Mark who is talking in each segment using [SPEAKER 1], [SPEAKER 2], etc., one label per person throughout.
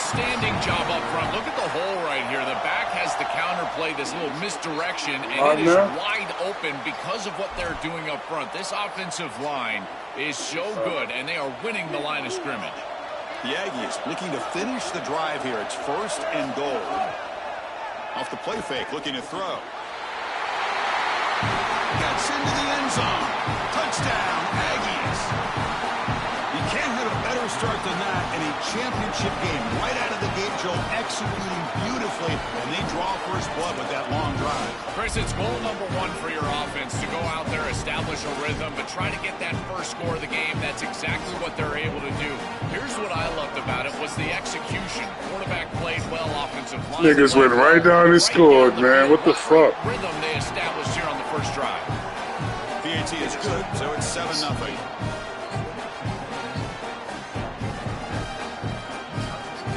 [SPEAKER 1] outstanding job up front. Look at the hole right here. The back has the counter play, this little misdirection, and it is wide open because of what they're doing up front. This offensive line is so good, and they are winning the line of scrimmage.
[SPEAKER 2] The Aggies looking to finish the drive here. It's 1st and goal. Off the play fake, looking to throw. Gets into the end zone. Touchdown, Aggies. You can't have a better start than that in a championship game. Right out of the gate, Joe, executing beautifully, and they draw first blood with that long drive.
[SPEAKER 1] Chris, it's goal number 1 for your offense to go out there, establish a rhythm, but try to get that first score of the game. That's exactly what they're able to do. Here's what I loved about it was the execution. Quarterback played well, offensive line.
[SPEAKER 3] Niggas went right down and scored, man. What the fuck?
[SPEAKER 1] Rhythm they established here on the first drive.
[SPEAKER 2] PAT is good, so it's 7-0.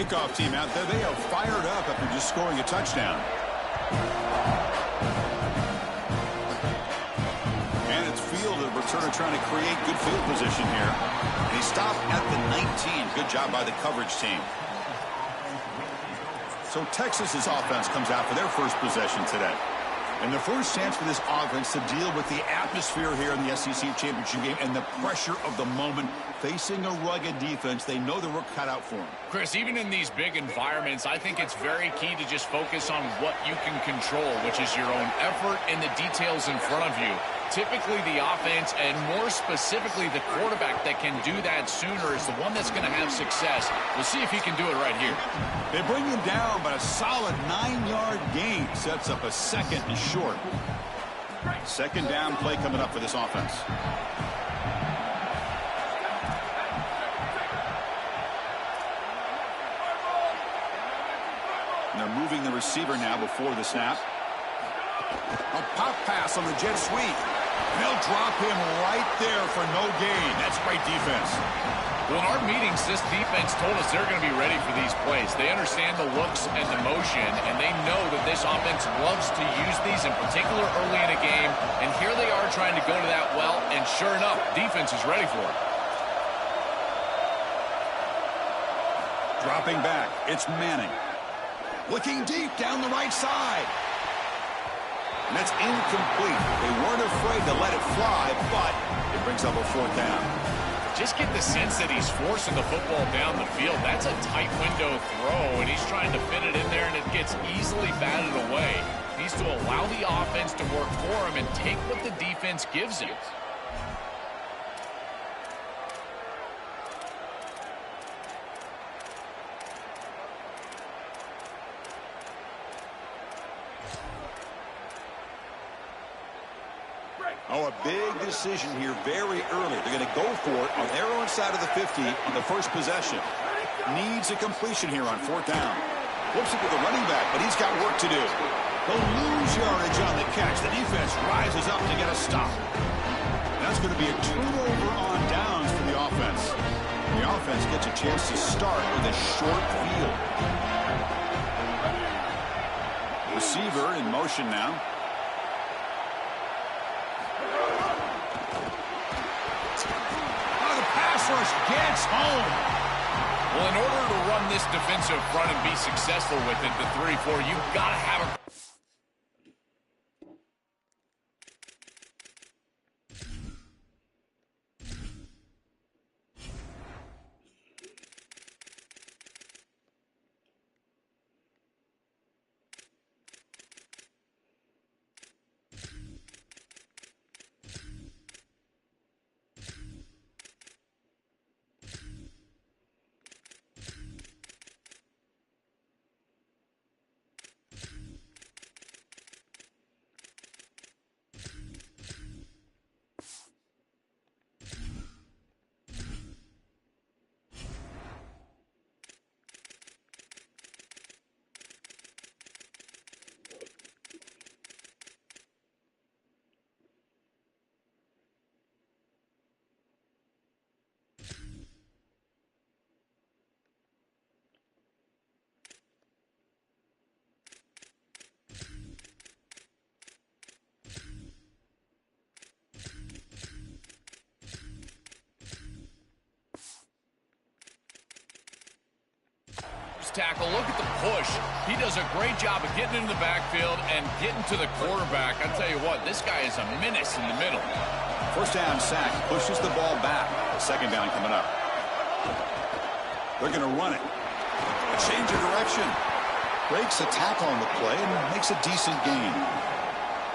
[SPEAKER 2] Kickoff team out there, they are fired up after just scoring a touchdown. And it's field, the returner trying to create good field position here. And he stopped at the 19. Good job by the coverage team. So Texas's offense comes out for their first possession today. And the first chance for this offense to deal with the atmosphere here in the SEC championship game and the pressure of the moment, facing a rugged defense. They know the work cut out for them.
[SPEAKER 1] Chris, even in these big environments, I think it's very key to just focus on what you can control, which is your own effort and the details in front of you. Typically, the offense, and more specifically the quarterback that can do that sooner is the one that's going to have success. We'll see if he can do it right here.
[SPEAKER 2] They bring him down, but a solid 9-yard gain sets up a 2nd and short. 2nd down play coming up for this offense. And they're moving the receiver now before the snap. A pop pass on the jet sweep. They'll drop him right there for no gain. That's great defense.
[SPEAKER 1] Well, in our meetings, this defense told us they're going to be ready for these plays. They understand the looks and the motion, and they know that this offense loves to use these, in particular early in a game. And here they are trying to go to that well, and sure enough, defense is ready for it.
[SPEAKER 2] Dropping back, it's Manning. Looking deep down the right side. And that's incomplete. They weren't afraid to let it fly, but it brings up a 4th down.
[SPEAKER 1] Just get the sense that he's forcing the football down the field. That's a tight window throw, and he's trying to fit it in there, and it gets easily batted away. He needs to allow the offense to work for him and take what the defense gives him.
[SPEAKER 2] Oh, a big decision here very early. They're going to go for it on their own side of the 50 on the first possession. Needs a completion here on 4th down. Flips it to the running back, but he's got work to do. They'll lose yardage on the catch. The defense rises up to get a stop. That's going to be a turnover on downs for the offense. The offense gets a chance to start with a short field. Receiver in motion now. Rush gets home.
[SPEAKER 1] Well, in order to run this defensive front and be successful with it, the 3-4, you've got to have a... tackle. Look at the push. He does a great job of getting into the backfield and getting to the quarterback. I tell you what, this guy is a menace in the middle.
[SPEAKER 2] First down sack, pushes the ball back. Second down coming up. They're going to run it. A change of direction. Breaks a tackle on the play and makes a decent gain.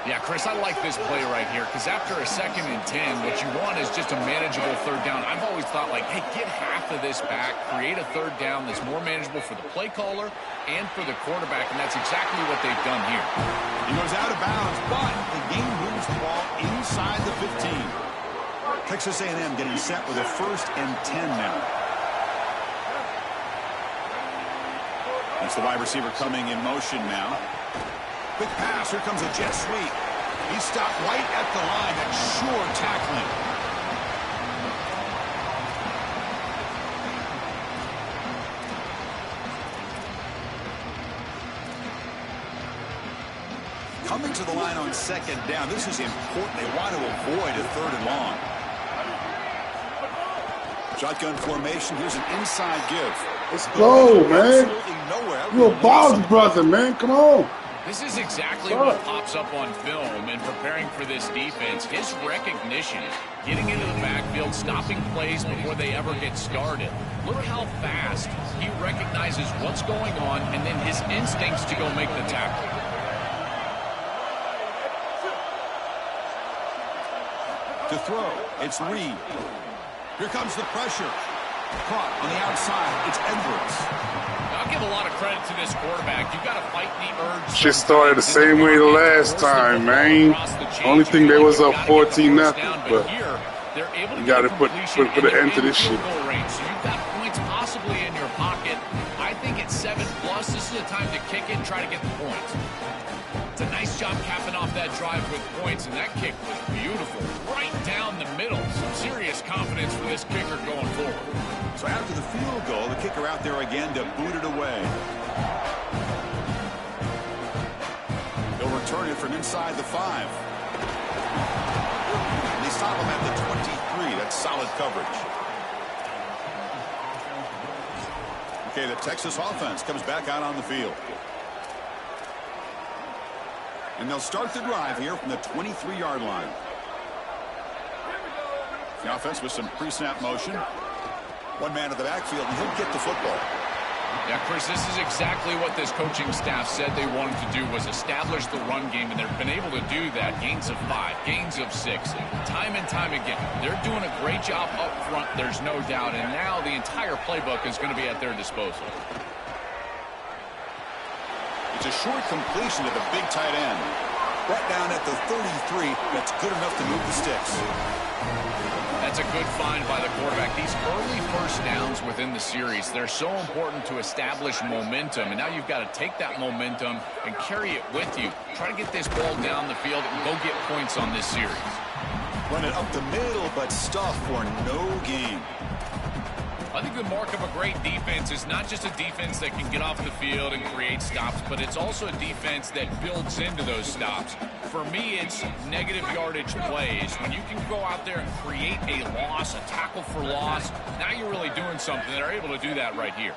[SPEAKER 1] Yeah, Chris, I like this play right here because after a 2nd and 10, what you want is just a manageable 3rd down. I've always thought, like, hey, get half of this back, create a 3rd down that's more manageable for the play caller and for the quarterback, and that's exactly what they've done here.
[SPEAKER 2] He goes out of bounds, but the game moves the ball inside the 15. Texas A&M getting set with a 1st and 10 now. That's the wide receiver coming in motion now. Quick pass. Here comes a jet sweep. He stopped right at the line. That's sure tackling. Coming to the line on 2nd down. This is important. They want to avoid a 3rd and long. Shotgun formation. Here's an inside give.
[SPEAKER 3] Let's go, man.
[SPEAKER 2] Nowhere.
[SPEAKER 3] You're a boss brother, man. Come on.
[SPEAKER 1] This is exactly what pops up on film in preparing for this defense. His recognition, getting into the backfield, stopping plays before they ever get started. Look how fast he recognizes what's going on and then his instincts to go make the tackle.
[SPEAKER 2] To throw, it's Reed. Here comes the pressure. Caught on the outside, it's Edwards.
[SPEAKER 1] I'll give a lot of credit to this quarterback. You've got to fight the urge.
[SPEAKER 3] Shit started the same way the last time, man. Only thing they was up 14-0, but you got to put an end to this shit.
[SPEAKER 1] So you've got points possibly in your pocket. I think it's 7+. This is a time to kick it and try to get the points. It's a nice job capping off that drive with points, and that kick was beautiful. Right down the middle. Some serious confidence for this kicker going forward.
[SPEAKER 2] So after the field goal, the kicker out there again to boot it away. They'll return it from inside the 5. And they stop him at the 23. That's solid coverage. Okay, the Texas offense comes back out on the field. And they'll start the drive here from the 23-yard line. The offense with some pre-snap motion. One man in the backfield, and he'll get the football.
[SPEAKER 1] Yeah, Chris, this is exactly what this coaching staff said they wanted to do, was establish the run game, and they've been able to do that. Gains of 5, gains of 6, time and time again. They're doing a great job up front, there's no doubt, and now the entire playbook is going to be at their disposal.
[SPEAKER 2] It's a short completion to the big tight end. Brought down at the 33, that's good enough to move the sticks.
[SPEAKER 1] That's a good find by the quarterback. These early 1st downs within the series, they're so important to establish momentum. And now you've got to take that momentum and carry it with you. Try to get this ball down the field and go get points on this series.
[SPEAKER 2] Run it up the middle, but stuff for no gain.
[SPEAKER 1] I think the mark of a great defense is not just a defense that can get off the field and create stops, but it's also a defense that builds into those stops. For me, it's negative yardage plays. When you can go out there and create a loss, a tackle for loss, now you're really doing something. They're able to do that right here.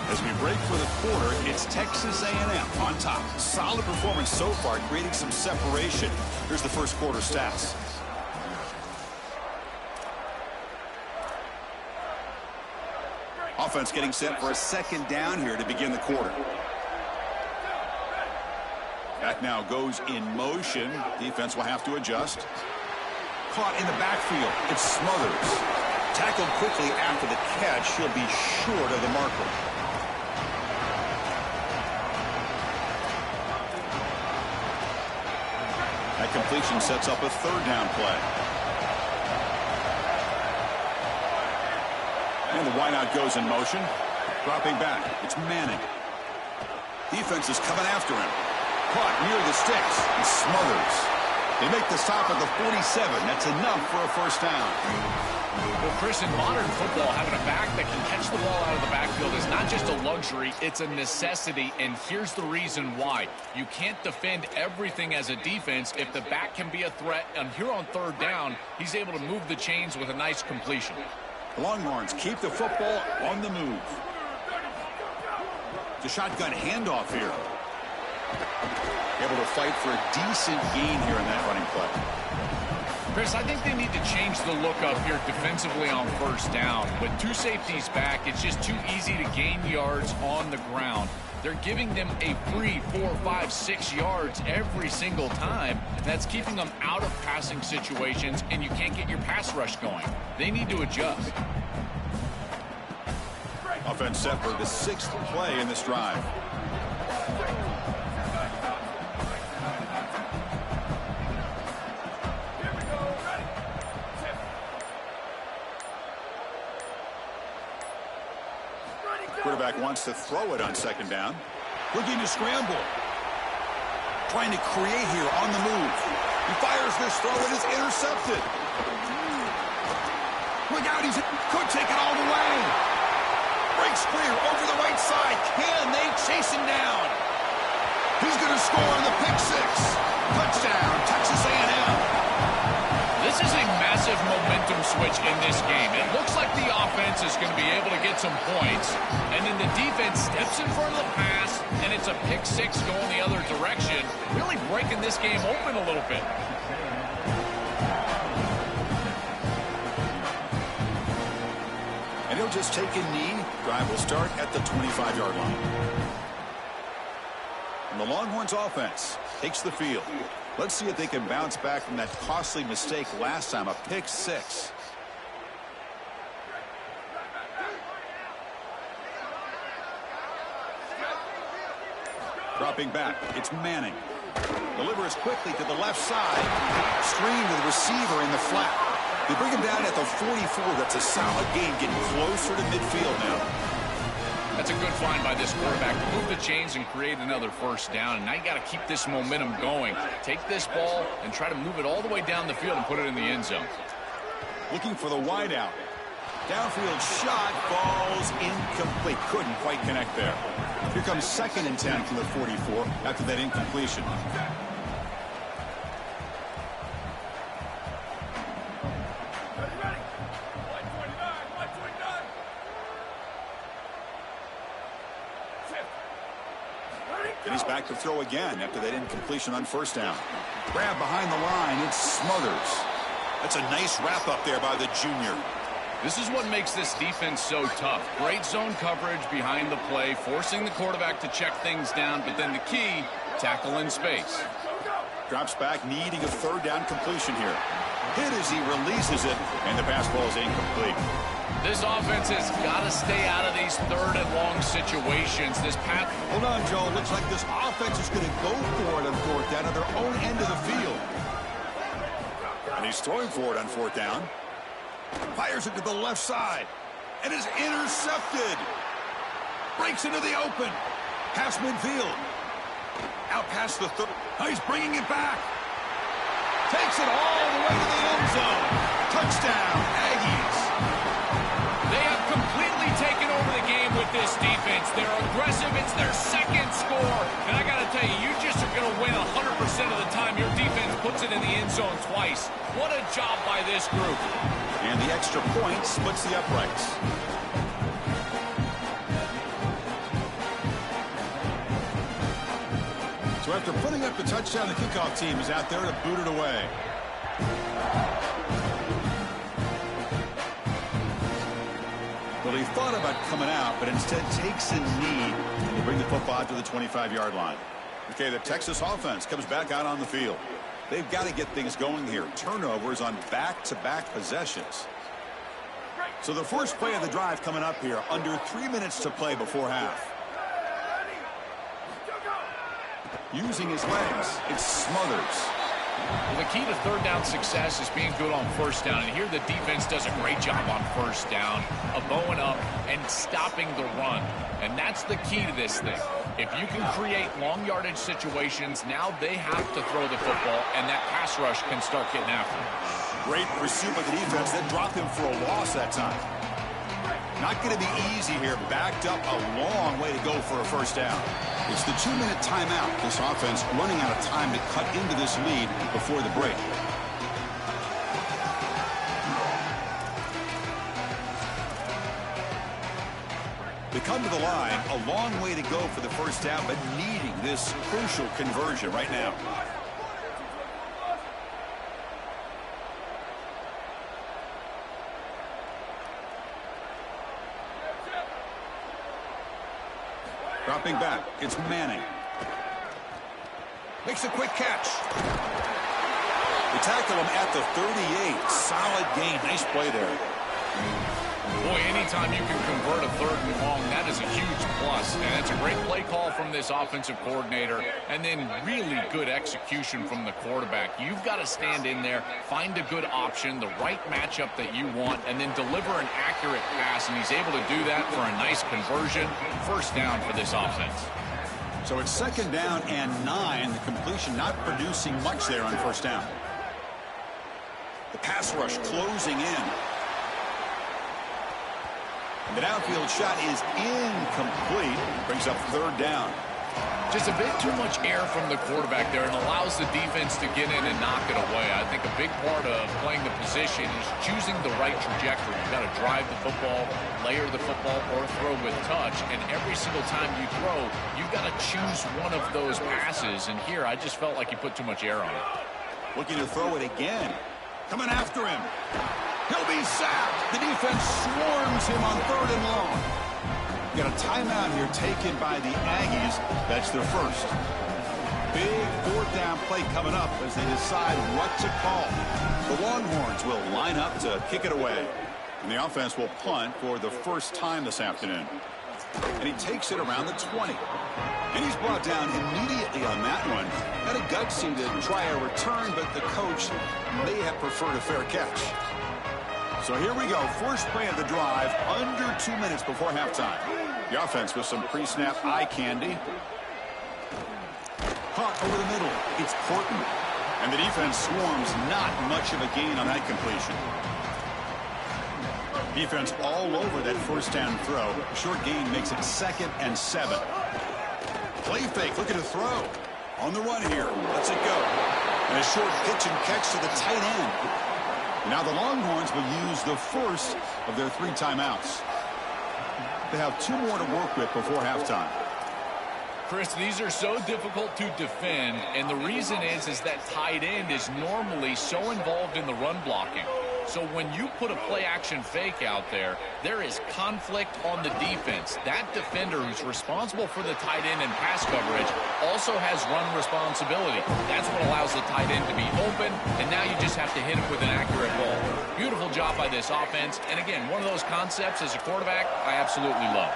[SPEAKER 2] As we break for the quarter, it's Texas A&M on top. Solid performance so far, creating some separation. Here's the first quarter stats. Offense getting set for a 2nd down here to begin the quarter. Back now goes in motion. Defense will have to adjust. Caught in the backfield. It's Smothers. Tackled quickly after the catch. He'll be short of the marker. That completion sets up a 3rd down play. And the wideout goes in motion. Dropping back. It's Manning. Defense is coming after him. Caught near the sticks. And Smothers. They make the stop at the 47. That's enough for a 1st down.
[SPEAKER 1] Well, Chris, in modern football, having a back that can catch the ball out of the backfield is not just a luxury, it's a necessity, and here's the reason why. You can't defend everything as a defense if the back can be a threat, and here on 3rd down, he's able to move the chains with a nice completion.
[SPEAKER 2] The Longhorns keep the football on the move. The shotgun handoff here. Able to fight for a decent gain here in that running play.
[SPEAKER 1] Chris, I think they need to change the look up here defensively on first down. With two safeties back, it's just too easy to gain yards on the ground. They're giving them a free 4, 5, 6 yards every single time. That's keeping them out of passing situations, and you can't get your pass rush going. They need to adjust.
[SPEAKER 2] Offense set for the 6th play in this drive. Quarterback wants to throw it on 2nd down. Looking to scramble. Trying to create here on the move. He fires this throw and is intercepted. Look out, he could take it all the way. Breaks clear over the right side. Can they chase him down? He's going to score on the pick 6. Touchdown, Texas A&M.
[SPEAKER 1] This is a massive momentum switch in this game. It looks like the offense is going to be able to get some points, and then the defense steps in front of the pass, and it's a pick 6 going the other direction, really breaking this game open a little bit.
[SPEAKER 2] And he'll just take a knee. Drive will start at the 25-yard line. And the Longhorns offense takes the field. Let's see if they can bounce back from that costly mistake last time, a pick 6. Dropping back, it's Manning. Delivers quickly to the left side. Screen to the receiver in the flat. They bring him down at the 44. That's a solid gain, getting closer to midfield now.
[SPEAKER 1] That's a good find by this quarterback to move the chains and create another first down. And now you got to keep this momentum going. Take this ball and try to move it all the way down the field and put it in the end zone.
[SPEAKER 2] Looking for the wideout. Downfield shot falls incomplete. Couldn't quite connect there. Here comes 2nd and 10 from the 44 after that incompletion. And he's back to throw again after that incompletion on first down. Grab behind the line. It's Smothers. That's a nice wrap up there by the junior.
[SPEAKER 1] This is what makes this defense so tough. Great zone coverage behind the play, forcing the quarterback to check things down, but then the key, tackle in space.
[SPEAKER 2] Drops back, needing a 3rd down completion here. Hit as he releases it, and the pass ball is incomplete.
[SPEAKER 1] This offense has got to stay out of these 3rd and long situations. This pass.
[SPEAKER 2] Hold on, Joe. Looks like this offense is going to go for it on 4th down at their own end of the field. And he's throwing for it on 4th down. Fires it to the left side. And is intercepted. Breaks into the open. Past midfield. Out past the 3rd. Oh, he's bringing it back. Takes it all the way to the end zone. Touchdown, Aggies.
[SPEAKER 1] They have completely taken over the game with this defense. They're aggressive. It's their 2nd score. And I got to tell you, you just are going to win 100% of the time your defense puts it in the end zone twice. What a job by this group.
[SPEAKER 2] And the extra point splits the uprights. So after putting up the touchdown, the kickoff team is out there to boot it away. Well, he thought about coming out, but instead takes a knee to bring the football out to the 25-yard line. Okay, the Texas offense comes back out on the field. They've got to get things going here. Turnovers on back-to-back possessions. So the first play of the drive coming up here, under 3 minutes to play before half. Using his legs, it's Smothers.
[SPEAKER 1] Well, the key to 3rd down success is being good on first down. And here the defense does a great job on first down of bowing up and stopping the run. And that's the key to this thing. If you can create long yardage situations, now they have to throw the football, and that pass rush can start getting after him.
[SPEAKER 2] Great pursuit by the defense. That dropped him for a loss that time. Not going to be easy here. Backed up a long way to go for a first down. It's the 2-minute timeout. This offense running out of time to cut into this lead before the break. come to the line, a long way to go for the first down, but needing this crucial conversion right now. Dropping back, it's Manning. Makes a quick catch. They tackle him at the 38. Solid gain. Nice play there.
[SPEAKER 1] Boy, anytime you can convert a 3rd and long, that is a huge plus. And it's a great play call from this offensive coordinator. And then really good execution from the quarterback. You've got to stand in there, find a good option, the right matchup that you want, and then deliver an accurate pass. And he's able to do that for a nice conversion. First down for this offense.
[SPEAKER 2] So it's 2nd down and 9. The completion not producing much there on first down. The pass rush closing in. The downfield shot is incomplete. Brings up 3rd down.
[SPEAKER 1] Just a bit too much air from the quarterback there and allows the defense to get in and knock it away. I think a big part of playing the position is choosing the right trajectory. You've got to drive the football, layer the football, or throw with touch. And every single time you throw, you've got to choose one of those passes. And here, I just felt like you put too much air on it.
[SPEAKER 2] Looking to throw it again. Coming after him. He'll be sacked. The defense swarms him on 3rd and long. Got a timeout here taken by the Aggies. That's their first. Big 4th down play coming up as they decide what to call. The Longhorns will line up to kick it away. And the offense will punt for the first time this afternoon. And he takes it around the 20. And he's brought down immediately on that one. Had a gutsy to try a return, but the coach may have preferred a fair catch. So here we go. First play of the drive, under 2 minutes before halftime. The offense with some pre-snap eye candy. Caught over the middle. It's Porton. And the defense swarms. Not much of a gain on that completion. Defense all over that first down throw. Short gain makes it 2nd and 7. Play fake, looking to throw. On the run here, lets it go. And a short pitch and catch to the tight end. Now the Longhorns will use the first of their 3 timeouts. They have 2 more to work with before halftime.
[SPEAKER 1] Chris, these are so difficult to defend, and the reason is that tight end is normally so involved in the run blocking. So when you put a play-action fake out there, there is conflict on the defense. That defender who's responsible for the tight end and pass coverage also has run responsibility. That's what allows the tight end to be open, and now you just have to hit him with an accurate ball. Beautiful job by this offense, and again, one of those concepts as a quarterback I absolutely love.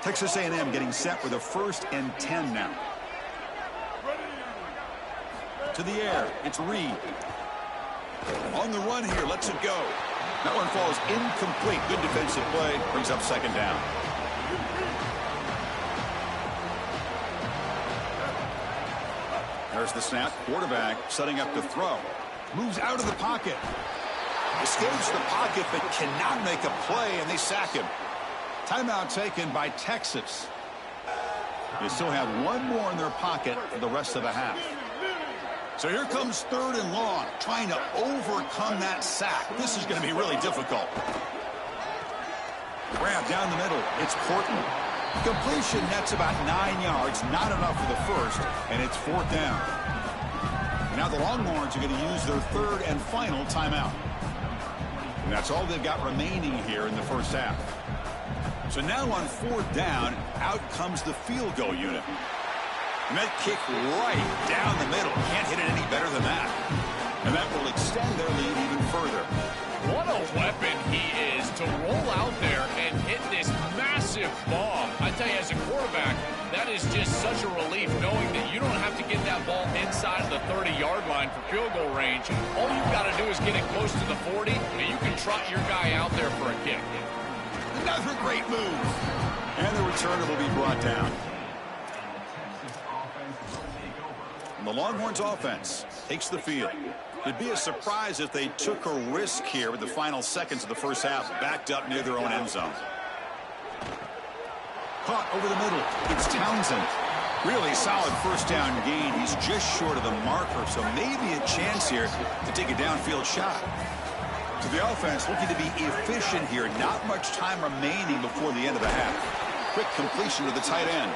[SPEAKER 2] Texas A&M getting set with a 1st and 10 now. To the air, it's Reed. On the run here, lets it go. That one falls incomplete. Good defensive play. Brings up 2nd down. There's the snap. Quarterback setting up to throw. Moves out of the pocket. Escapes the pocket, but cannot make a play, and they sack him. Timeout taken by Texas. They still have 1 more in their pocket for the rest of the half. So here comes 3rd and long, trying to overcome that sack. This is going to be really difficult. Grab down the middle. It's Porton. Completion nets about 9 yards, not enough for the first, and it's 4th down. Now the Longhorns are going to use their 3rd and final timeout. And that's all they've got remaining here in the first half. So now on 4th down, out comes the field goal unit. And that kick right down the middle. Can't hit it any better than that. And that will extend their lead even further.
[SPEAKER 1] What a weapon he is to roll out there and hit this massive bomb. I tell you, as a quarterback, that is just such a relief knowing that you don't have to get that ball inside of the 30-yard line for field goal range. All you've got to do is get it close to the 40, and you can trot your guy out there for a kick.
[SPEAKER 2] Another great move. And the returner will be brought down. And the Longhorns offense takes the field. It'd be a surprise if they took a risk here with the final seconds of the first half, backed up near their own end zone. Caught over the middle. It's Townsend. Really solid first down gain. He's just short of the marker, so maybe a chance here to take a downfield shot. To the offense, looking to be efficient here. Not much time remaining before the end of the half. quick completion to the tight end.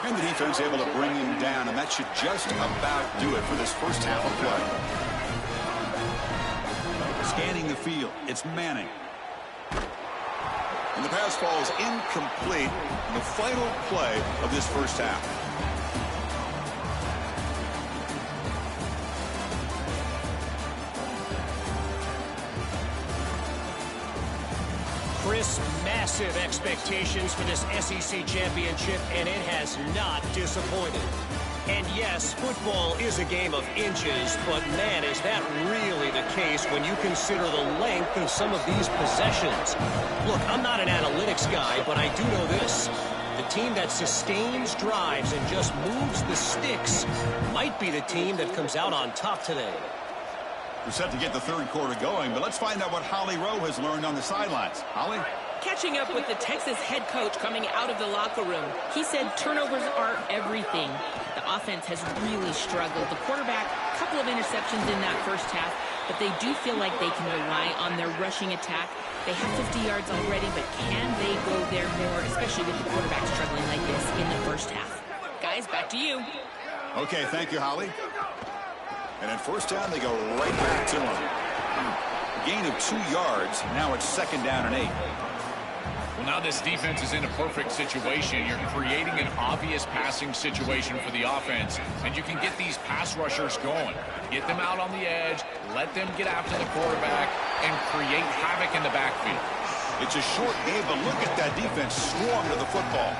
[SPEAKER 2] And the defense able to bring him down, and that should just about do it for this first half of play. Scanning the field, it's Manning. And the pass falls incomplete in the final play of this first half.
[SPEAKER 4] Chris, massive expectations for this SEC championship, and it has not disappointed. And yes, football is a game of inches, but man, is that really the case when you consider the length of some of these possessions. Look, I'm not an analytics guy, but I do know this. The team that sustains drives and just moves the sticks might be the team that comes out on top today.
[SPEAKER 2] We're set to get the third quarter going, but let's find out what Holly Rowe has learned on the sidelines. Holly?
[SPEAKER 5] Catching up with the Texas head coach coming out of the locker room. He said turnovers are everything. The offense has really struggled. The quarterback, a couple of interceptions in that first half, but they do feel like they can rely on their rushing attack. They have 50 yards already, but can they go there more, especially with the quarterback struggling like this in the first half? Guys, back to you.
[SPEAKER 2] Okay, thank you, Holly. And at first down, they go right back to him. Gain of 2 yards. Now it's 2nd down and 8.
[SPEAKER 1] Well, now this defense is in a perfect situation. You're creating an obvious passing situation for the offense, and you can get these pass rushers going. Get them out on the edge, let them get after the quarterback, and create havoc in the backfield.
[SPEAKER 2] It's a short game, but look at that defense swarm to the football.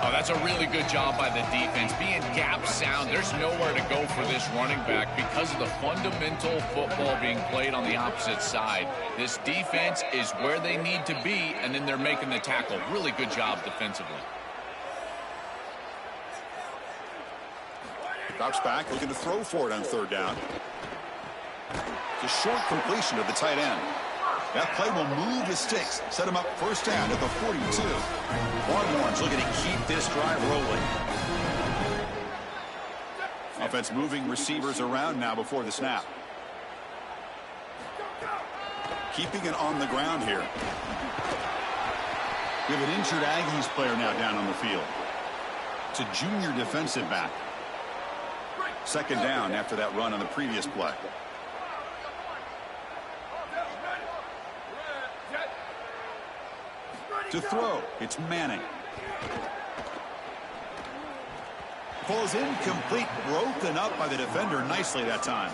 [SPEAKER 1] Oh, that's a really good job by the defense. Being gap sound, there's nowhere to go for this running back because of the fundamental football being played on the opposite side. This defense is where they need to be, and then they're making the tackle. Really good job defensively.
[SPEAKER 2] Drops back, looking to throw for it on 3rd down. It's a short completion to the tight end. That play will move the sticks, set him up 1st down at the 42. Longhorns looking to keep this drive rolling. Offense moving receivers around now before the snap. Keeping it on the ground here. We have an injured Aggies player now down on the field. It's a junior defensive back. 2nd down after that run on the previous play. To throw, it's Manning. Falls incomplete, broken up by the defender nicely that time.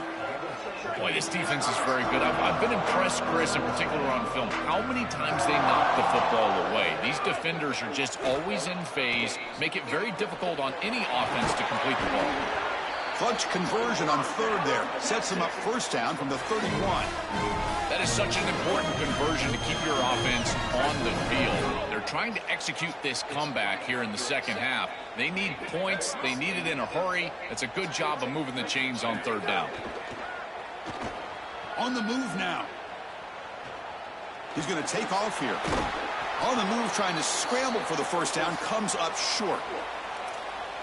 [SPEAKER 1] Boy, this defense is very good. I've been impressed, Chris, in particular on film, how many times they knock the football away. These defenders are just always in phase, make it very difficult on any offense to complete the ball.
[SPEAKER 2] Clutch conversion on 3rd there. Sets them up 1st down from the 31.
[SPEAKER 1] That is such an important conversion to keep your offense on the field. They're trying to execute this comeback here in the 2nd half. They need points. They need it in a hurry. It's a good job of moving the chains on 3rd down.
[SPEAKER 2] On the move now. He's going to take off here. On the move, trying to scramble for the 1st down. Comes up short.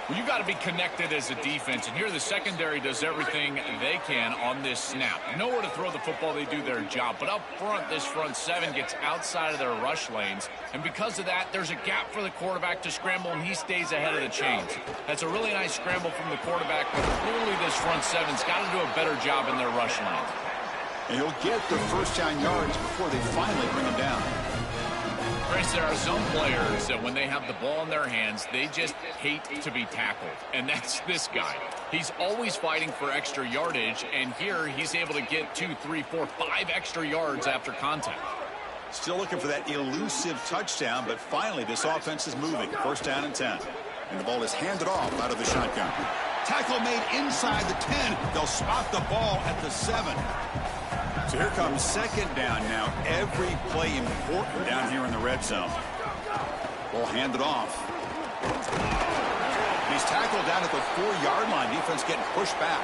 [SPEAKER 1] Well, you got to be connected as a defense, and here the secondary does everything they can on this snap. Nowhere to throw the football, they do their job. But up front, this front 7 gets outside of their rush lanes, and because of that, there's a gap for the quarterback to scramble, and he stays ahead of the chains. That's a really nice scramble from the quarterback, but clearly this front 7's got to do a better job in their rush lanes.
[SPEAKER 2] And he'll get the 1st down yards before they finally bring him down.
[SPEAKER 1] Chris, there are some players that when they have the ball in their hands, they just hate to be tackled. And that's this guy. He's always fighting for extra yardage, and here he's able to get 2, 3, 4, 5 extra yards after contact.
[SPEAKER 2] Still looking for that elusive touchdown, but finally this offense is moving. 1st down and 10. And the ball is handed off out of the shotgun. Tackle made inside the 10. They'll spot the ball at the 7. So here comes 2nd down now. Every play important down here in the red zone. Ball handed off. He's tackled down at the 4-yard line. Defense getting pushed back.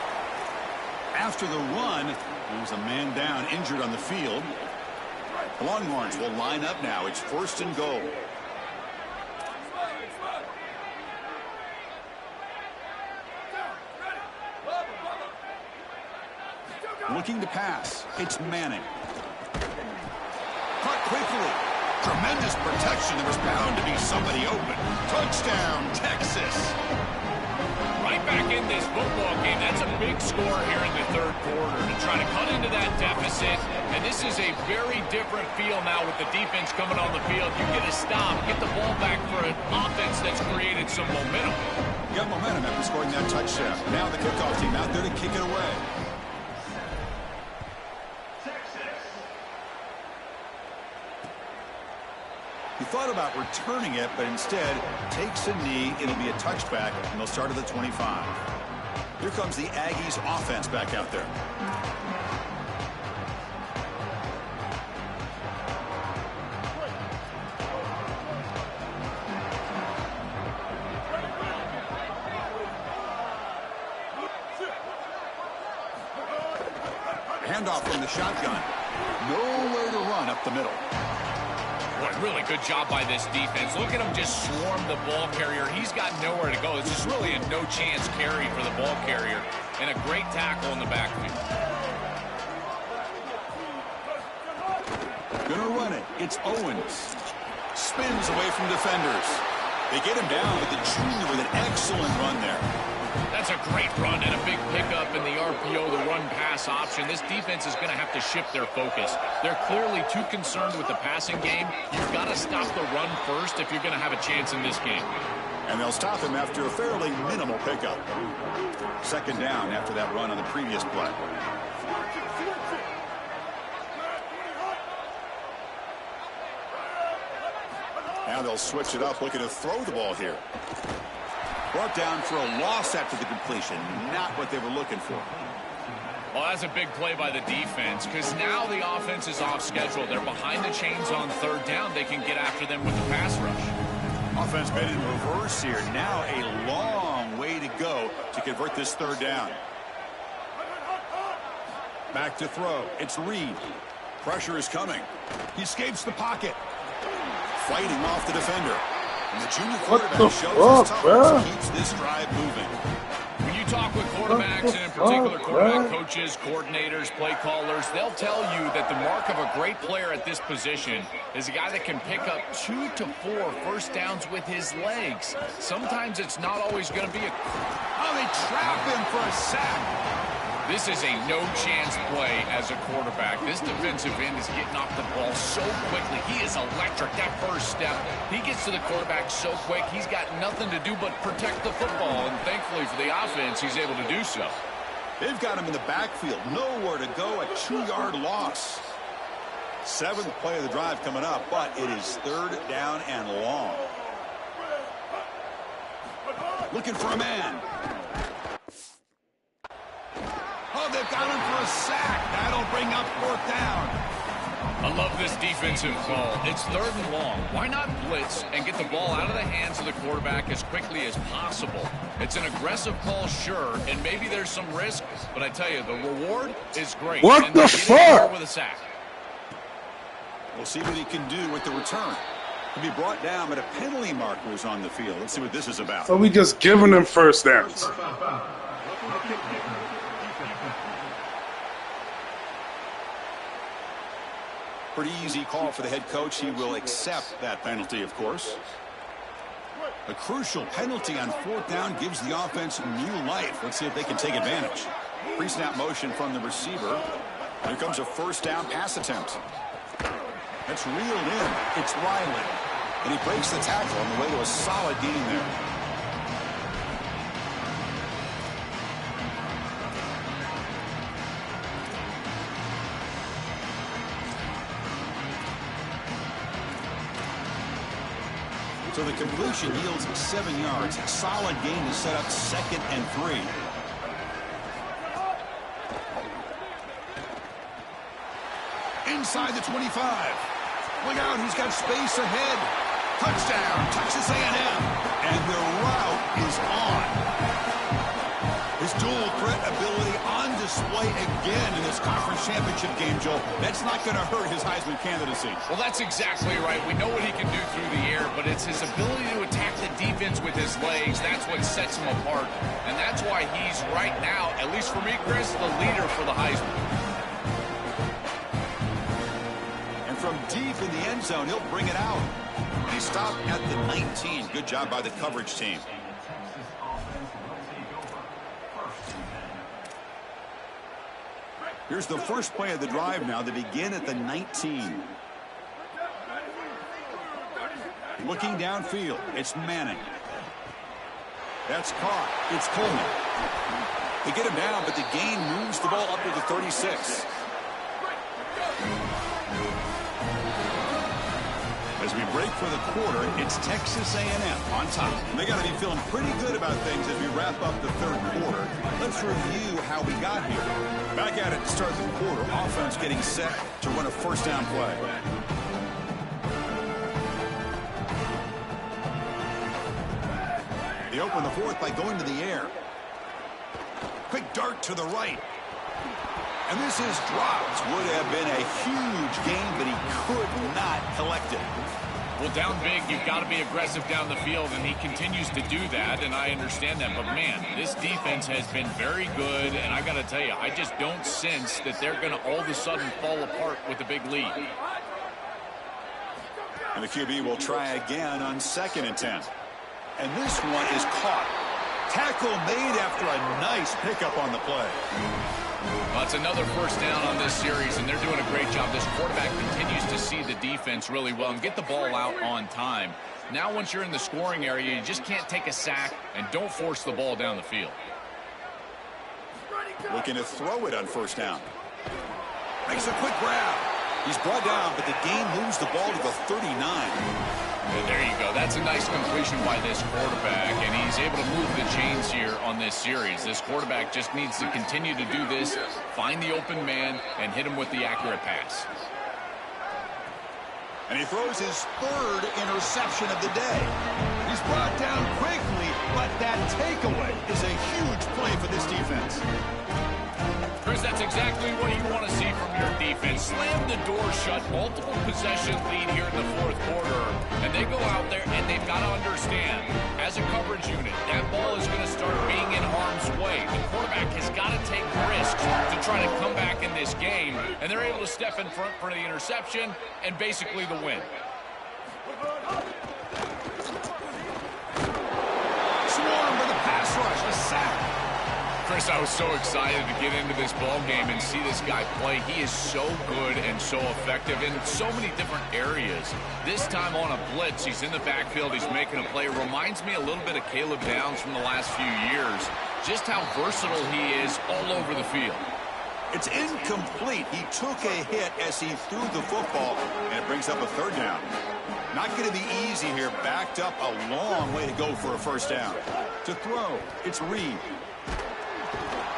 [SPEAKER 2] After the run, there's a man down, injured on the field. The Longhorns will line up now. It's 1st and goal. Looking to pass. It's Manning. Caught quickly. Tremendous protection. There was bound to be somebody open. Touchdown, Texas.
[SPEAKER 1] Right back in this football game. That's a big score here in the third quarter to try to cut into that deficit. And this is a very different feel now with the defense coming on the field. You get a stop, get the ball back for an offense that's created some momentum.
[SPEAKER 2] You got momentum after scoring that touchdown. Now the kickoff team out there to kick it away. He thought about returning it, but instead takes a knee. It'll be a touchback, and they'll start at the 25. Here comes the Aggies offense back out there. Handoff from the shotgun. Nowhere to run up the middle.
[SPEAKER 1] Boy, really good job by this defense. Look at him just swarm the ball carrier. He's got nowhere to go. This is really a no-chance carry for the ball carrier. And a great tackle in the backfield.
[SPEAKER 2] Gonna run it. It's Owens. Spins away from defenders. They get him down, but the junior with an excellent run there.
[SPEAKER 1] That's a great run and a big pickup in the RPO, the run-pass option. This defense is going to have to shift their focus. They're clearly too concerned with the passing game. You've got to stop the run first if you're going to have a chance in this game.
[SPEAKER 2] And they'll stop him after a fairly minimal pickup. Second down after that run on the previous play. Now they'll switch it up, looking to throw the ball here. Brought down for a loss after the completion. Not what they were looking for.
[SPEAKER 1] Well, that's a big play by the defense because now the offense is off schedule. They're behind the chains on third down. They can get after them with the pass rush.
[SPEAKER 2] Offense made in reverse here. Now a long way to go to convert this third down. Back to throw. It's Reed. Pressure is coming. He escapes the pocket. Fighting off the defender. And the junior quarterback shows his toughness, keeps this drive moving.
[SPEAKER 1] When you talk with quarterbacks, and in particular quarterback coaches, coordinators, play callers, they'll tell you that the mark of a great player at this position is a guy that can pick up 2 to 4 first downs with his legs. Sometimes it's not always going to be a...
[SPEAKER 2] Oh, they trap him for a sack.
[SPEAKER 1] This is a no-chance play as a quarterback. This defensive end is getting off the ball so quickly. He is electric. That first step, he gets to the quarterback so quick, he's got nothing to do but protect the football. And thankfully for the offense, he's able to do so.
[SPEAKER 2] They've got him in the backfield. Nowhere to go. A 2-yard loss. 7th play of the drive coming up, but it is third down and long. Looking for a man. Oh, they've got him for a sack. That'll bring up fourth down.
[SPEAKER 1] I love this defensive call. It's third and long. Why not blitz and get the ball out of the hands of the quarterback as quickly as possible? It's an aggressive call, sure, and maybe there's some risk, but I tell you, the reward is great.
[SPEAKER 3] What
[SPEAKER 1] and
[SPEAKER 3] the fuck?
[SPEAKER 1] With a sack.
[SPEAKER 2] We'll see what he can do with the return. He'll be brought down, but a penalty marker is on the field. Let's see what this is about.
[SPEAKER 3] So we just giving them first downs.
[SPEAKER 2] Pretty easy call for the head coach. He will accept that penalty, of course. A crucial penalty on fourth down gives the offense new life. Let's see if they can take advantage. Pre-snap motion from the receiver. Here comes a first down pass attempt. That's reeled in. It's Riley. And he breaks the tackle on the way to a solid gain there. So the completion yields 7 yards. Solid gain to set up 2nd and 3. Inside the 25. Look out, he's got space ahead. Touchdown, Texas A&M. And the route is on. His dual threat ability on display again in this conference championship game, Joel. That's not going to hurt his Heisman candidacy.
[SPEAKER 1] Well, that's exactly right. We know what he can do through the air, but it's his ability to attack the defense with his legs. That's what sets him apart. And that's why he's right now, at least for me, Chris, the leader for the Heisman.
[SPEAKER 2] And from deep in the end zone. He'll bring it out. And he stopped at the 19. Good job by the coverage team. Here's the first play of the drive now. They begin at the 19. Looking downfield, it's Manning. That's caught. It's Coleman. They get him down, but the gain moves the ball up to the 36. As we break for the quarter, it's Texas A&M on top. And they got to be feeling pretty good about things as we wrap up the third quarter. Let's review how we got here. Back at it to start the quarter. Offense getting set to run a first down play. They open the fourth by going to the air. Quick dart to the right. And this is dropped. Would have been a huge gain, but he could not collect it.
[SPEAKER 1] Well, down big, you've got to be aggressive down the field, and he continues to do that, and I understand that. But, man, this defense has been very good, and I got to tell you, I just don't sense that they're going to all of a sudden fall apart with a big lead.
[SPEAKER 2] And the QB will try again on 2nd and 10. And this one is caught. Tackle made after a nice pickup on the play.
[SPEAKER 1] Well, it's another first down on this series, and they're doing a great job. This quarterback continues to see the defense really well and get the ball out on time. Now, once you're in the scoring area, you just can't take a sack and don't force the ball down the field.
[SPEAKER 2] Looking to throw it on first down. Makes a quick grab. He's brought down, but the gain moves the ball to the 39.
[SPEAKER 1] And there you go. That's a nice completion by this quarterback, and he's able to move the chains here on this series. This quarterback just needs to continue to do this, find the open man, and hit him with the accurate pass.
[SPEAKER 2] And he throws his 3rd interception of the day. He's brought down quickly, but that takeaway is a huge play for this defense.
[SPEAKER 1] Chris, that's exactly what you want to see from your defense. Slam the door shut, multiple possession lead here in the 4th quarter, and they go out there and they've got to understand, as a coverage unit, that ball is going to start being in harm's way. The quarterback has got to take risks to try to come back in this game, and they're able to step in front for the interception and basically the win.
[SPEAKER 2] Swarm with a pass rush, a sack.
[SPEAKER 1] Chris, I was so excited to get into this ball game and see this guy play. He is so good and so effective in so many different areas. This time on a blitz, he's in the backfield, he's making a play. Reminds me a little bit of Caleb Downs from the last few years. Just how versatile he is all over the field.
[SPEAKER 2] It's incomplete. He took a hit as he threw the football, and it brings up a 3rd down. Not going to be easy here. Backed up a long way to go for a first down. To throw, it's Reed.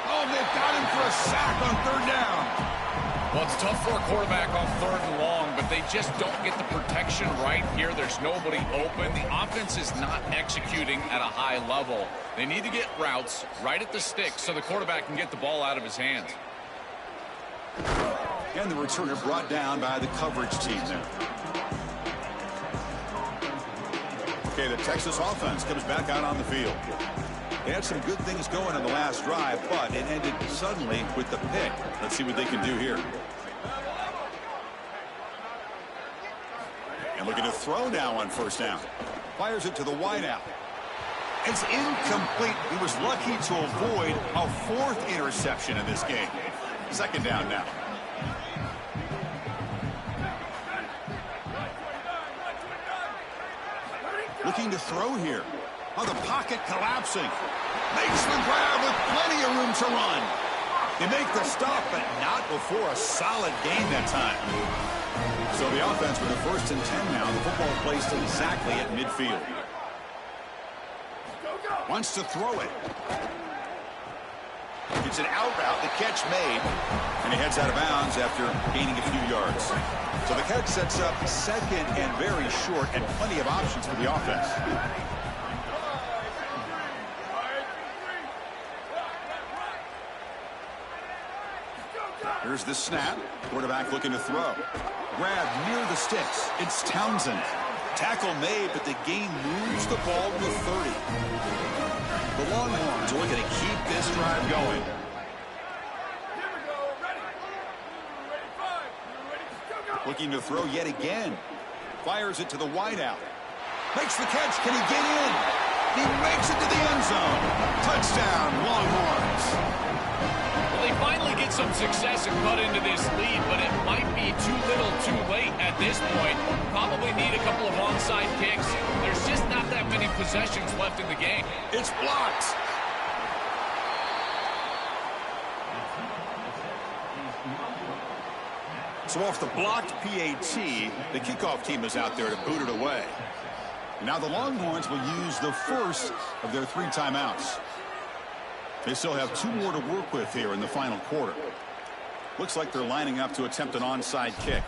[SPEAKER 2] Oh, they've got him for a sack on 3rd down.
[SPEAKER 1] Well, it's tough for a quarterback on 3rd and long, but they just don't get the protection right here. There's nobody open. The offense is not executing at a high level. They need to get routes right at the stick so the quarterback can get the ball out of his hands.
[SPEAKER 2] And the returner brought down by the coverage team there. Okay, the Texas offense comes back out on the field. They had some good things going on the last drive, but it ended suddenly with the pick. Let's see what they can do here. And looking to throw now on first down. Fires it to the wideout. It's incomplete. He was lucky to avoid a 4th interception in this game. 2nd down now. Looking to throw here. Oh, the pocket collapsing. Makes the grab with plenty of room to run. They make the stop, but not before a solid gain that time. So the offense with the 1st and 10 now. The football placed exactly at midfield. Wants to throw it. It's an out route, the catch made, and he heads out of bounds after gaining a few yards. So the catch sets up 2nd and very short, and plenty of options for the offense. Here's the snap. Quarterback looking to throw. Grab near the sticks. It's Townsend. Tackle made, but the gain moves the ball to the 30. The Longhorns are looking to keep this drive going. Looking to throw yet again. Fires it to the wideout. Makes the catch. Can he get in? He makes it to the end zone. Touchdown, Longhorns.
[SPEAKER 1] Well, they finally get some success and cut into this lead, but it might be too little too late at this point. Probably need a couple of onside kicks. There's just not that many possessions left in the game.
[SPEAKER 2] It's blocked. So off the blocked PAT, the kickoff team is out there to boot it away. Now the Longhorns will use the first of their 3 timeouts. They still have 2 more to work with here in the final quarter. Looks like they're lining up to attempt an onside kick.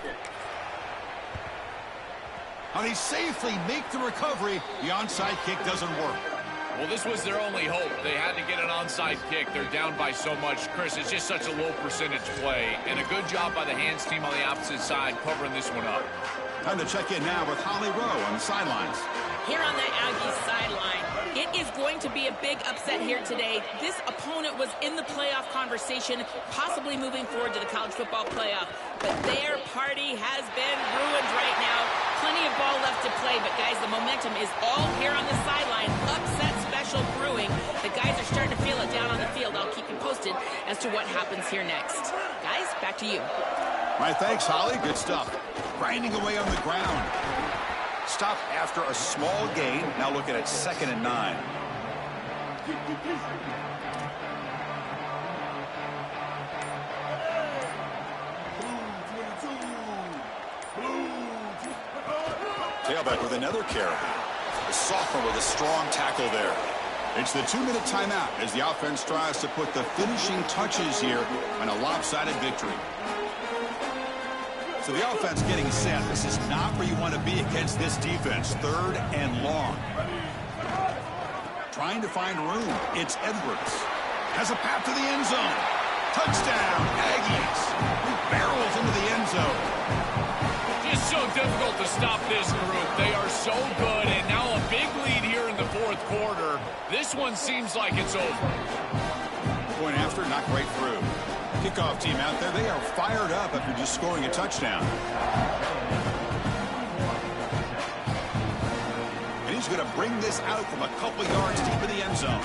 [SPEAKER 2] And they safely make the recovery. The onside kick doesn't work.
[SPEAKER 1] Well, this was their only hope. They had to get an onside kick. They're down by so much. Chris, it's just such a low percentage play. And a good job by the hands team on the opposite side covering this one up.
[SPEAKER 2] Time to check in now with Holly Rowe on the sidelines.
[SPEAKER 5] Here on the Aggies sideline, it is going to be a big upset here today. This opponent was in the playoff conversation, possibly moving forward to the college football playoff. But their party has been ruined right now. Plenty of ball left to play, but guys, the momentum is all here on the sideline. Upset special brewing. The guys are starting to feel it down on the field. I'll keep you posted as to what happens here next. Guys, back to you.
[SPEAKER 2] All right, thanks, Holly. Good stuff. Grinding away on the ground. Stop after a small gain. Now looking at 2nd and 9. Tailback with another carry. The sophomore with a strong tackle there. It's the 2-minute timeout as the offense tries to put the finishing touches here on a lopsided victory. So the offense getting set. This is not where you want to be against this defense. 3rd and long. Trying to find room. It's Edwards. Has a path to the end zone. Touchdown, Aggies. He barrels into the end zone.
[SPEAKER 1] Just so difficult to stop this group. They are so good, and now a big lead here in the 4th quarter. This one seems like it's over.
[SPEAKER 2] Going after, not quite through. Kickoff team out there, they are fired up after just scoring a touchdown. And he's going to bring this out from a couple yards deep in the end zone.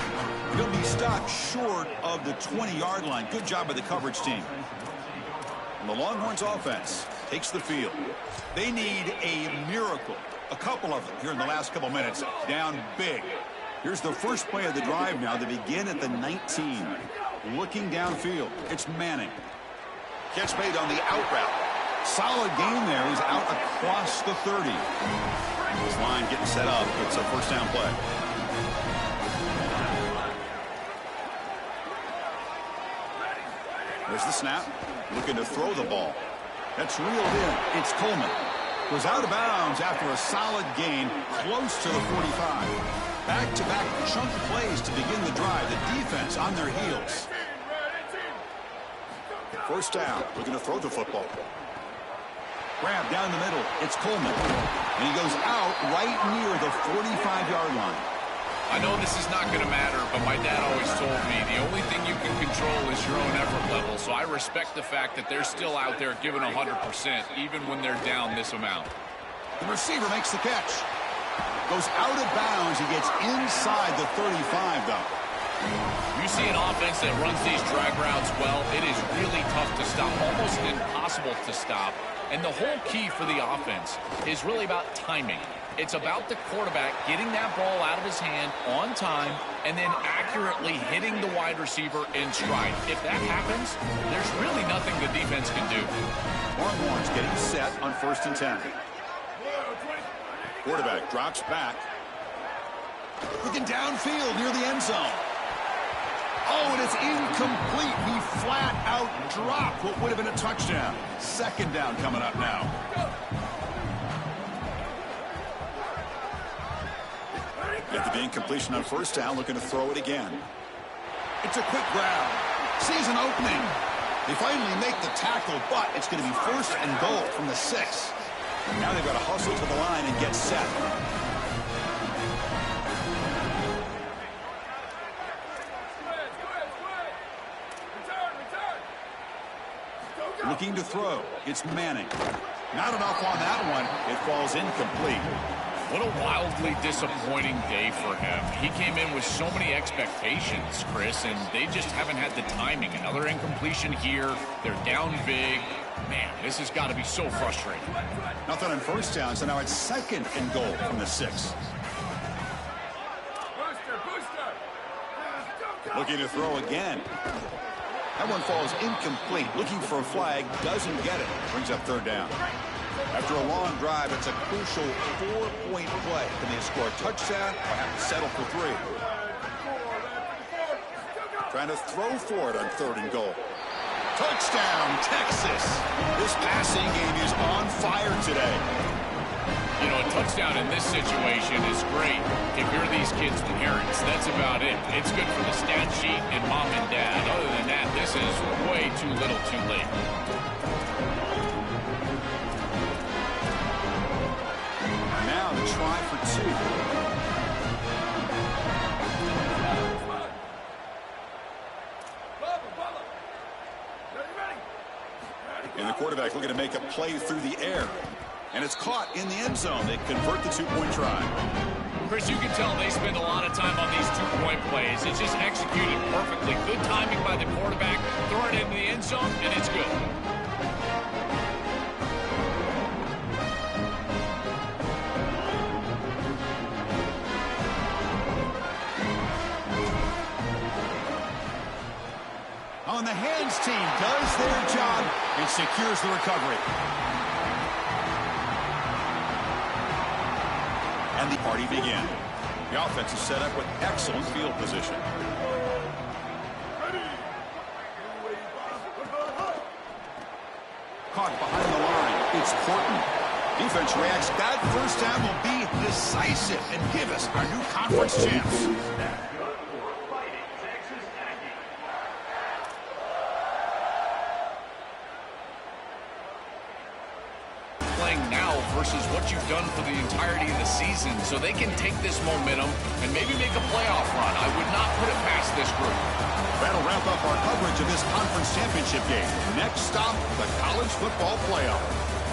[SPEAKER 2] He'll be stopped short of the 20-yard line. Good job by the coverage team. And the Longhorns offense takes the field. They need a miracle. A couple of them here in the last couple minutes. Down big. Here's the first play of the drive now. They begin at the 19. Looking downfield. It's Manning. Catch made on the out route. Solid gain there. He's out across the 30. This line getting set up. It's a 1st down play. There's the snap. Looking to throw the ball. That's reeled in. It's Coleman. Goes out of bounds after a solid gain close to the 45. Back-to-back chunk plays to begin the drive. The defense on their heels. 1st down. Looking to throw the football. Grab down the middle. It's Coleman. And he goes out right near the 45-yard line.
[SPEAKER 1] I know this is not going to matter, but my dad always told me the only thing you can control is your own effort level. So I respect the fact that they're still out there giving 100%, even when they're down this amount.
[SPEAKER 2] The receiver makes the catch. Goes out of bounds. He gets inside the 35, though.
[SPEAKER 1] You see an offense that runs these drag routes well, it is really tough to stop, almost impossible to stop. And the whole key for the offense is really about timing. It's about the quarterback getting that ball out of his hand on time and then accurately hitting the wide receiver in stride. If that happens, there's really nothing the defense can do.
[SPEAKER 2] Longhorns getting set on 1st and 10. Quarterback drops back. Looking downfield near the end zone. Oh, and it's incomplete. He flat out dropped what would have been a touchdown. 2nd down coming up now. At the incompletion on 1st down, looking to throw it again. It's a quick grab. Sees an opening. They finally make the tackle, but it's going to be 1st and goal from the 6. Now they've got to hustle to the line and get set. Looking to throw. It's Manning. Not enough on that one. It falls incomplete.
[SPEAKER 1] What a wildly disappointing day for him. He came in with so many expectations, Chris, and they just haven't had the timing. Another incompletion here. They're down big. Man, this has got to be so frustrating.
[SPEAKER 2] Nothing on first down, so now it's 2nd and goal from the 6. Looking to throw again. That one falls incomplete. Looking for a flag, doesn't get it. Brings up 3rd down. After a long drive, it's a crucial 4-point play. Can they score a touchdown or have to settle for 3? Trying to throw for it on 3rd and goal. Touchdown, Texas. This passing game is on fire today.
[SPEAKER 1] You know, a touchdown in this situation is great. If you're these kids' parents, that's about it. It's good for the stat sheet and mom and dad. Other than that, this is way too little too late.
[SPEAKER 2] Now to try for 2. And the quarterback looking to make a play through the air. And it's caught in the end zone. They convert the 2-point try.
[SPEAKER 1] Chris, you can tell they spend a lot of time on these 2-point plays. It's just executed perfectly. Good timing by the quarterback. Throw it into the end zone, and it's good.
[SPEAKER 2] On the hands team does their job and secures the recovery. And the party begins. The offense is set up with excellent field position. Caught behind the line. It's Horton. Defense reacts. That first down will be decisive and give us our new conference champs.
[SPEAKER 1] Now versus what you've done for the entirety of the season, so they can take this momentum and maybe make a playoff run. I would not put it past this group.
[SPEAKER 2] That'll wrap up our coverage of this conference championship game. Next stop, the college football playoff.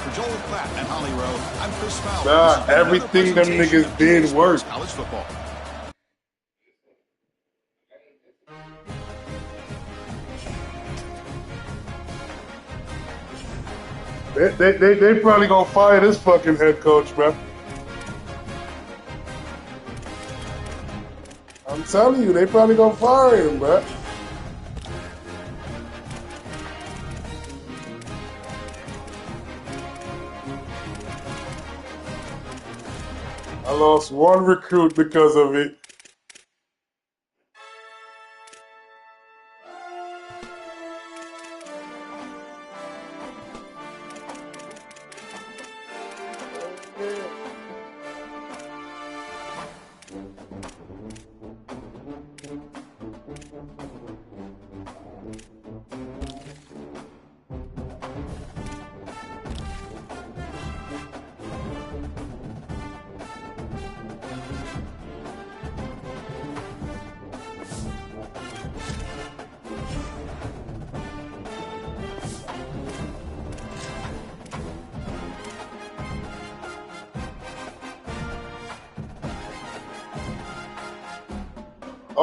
[SPEAKER 2] For Joel Klatt and Holly Rowe, I'm Chris Fowler.
[SPEAKER 3] Nah, everything them niggas did work.
[SPEAKER 2] College football.
[SPEAKER 3] They probably gonna fire this fucking head coach, bro. I'm telling you, they probably gonna fire him, bro. I lost one recruit because of it.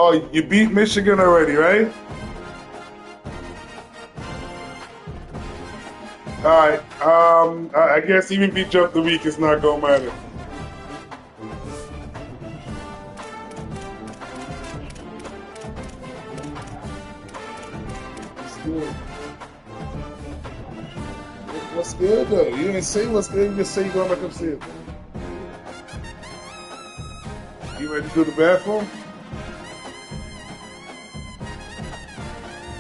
[SPEAKER 3] Oh, you beat Michigan already, right? All right. I guess even if you jump the week, it's not gonna matter. What's good though? You didn't say what's good. You just say you're going back upstairs. You ready to do the bathroom?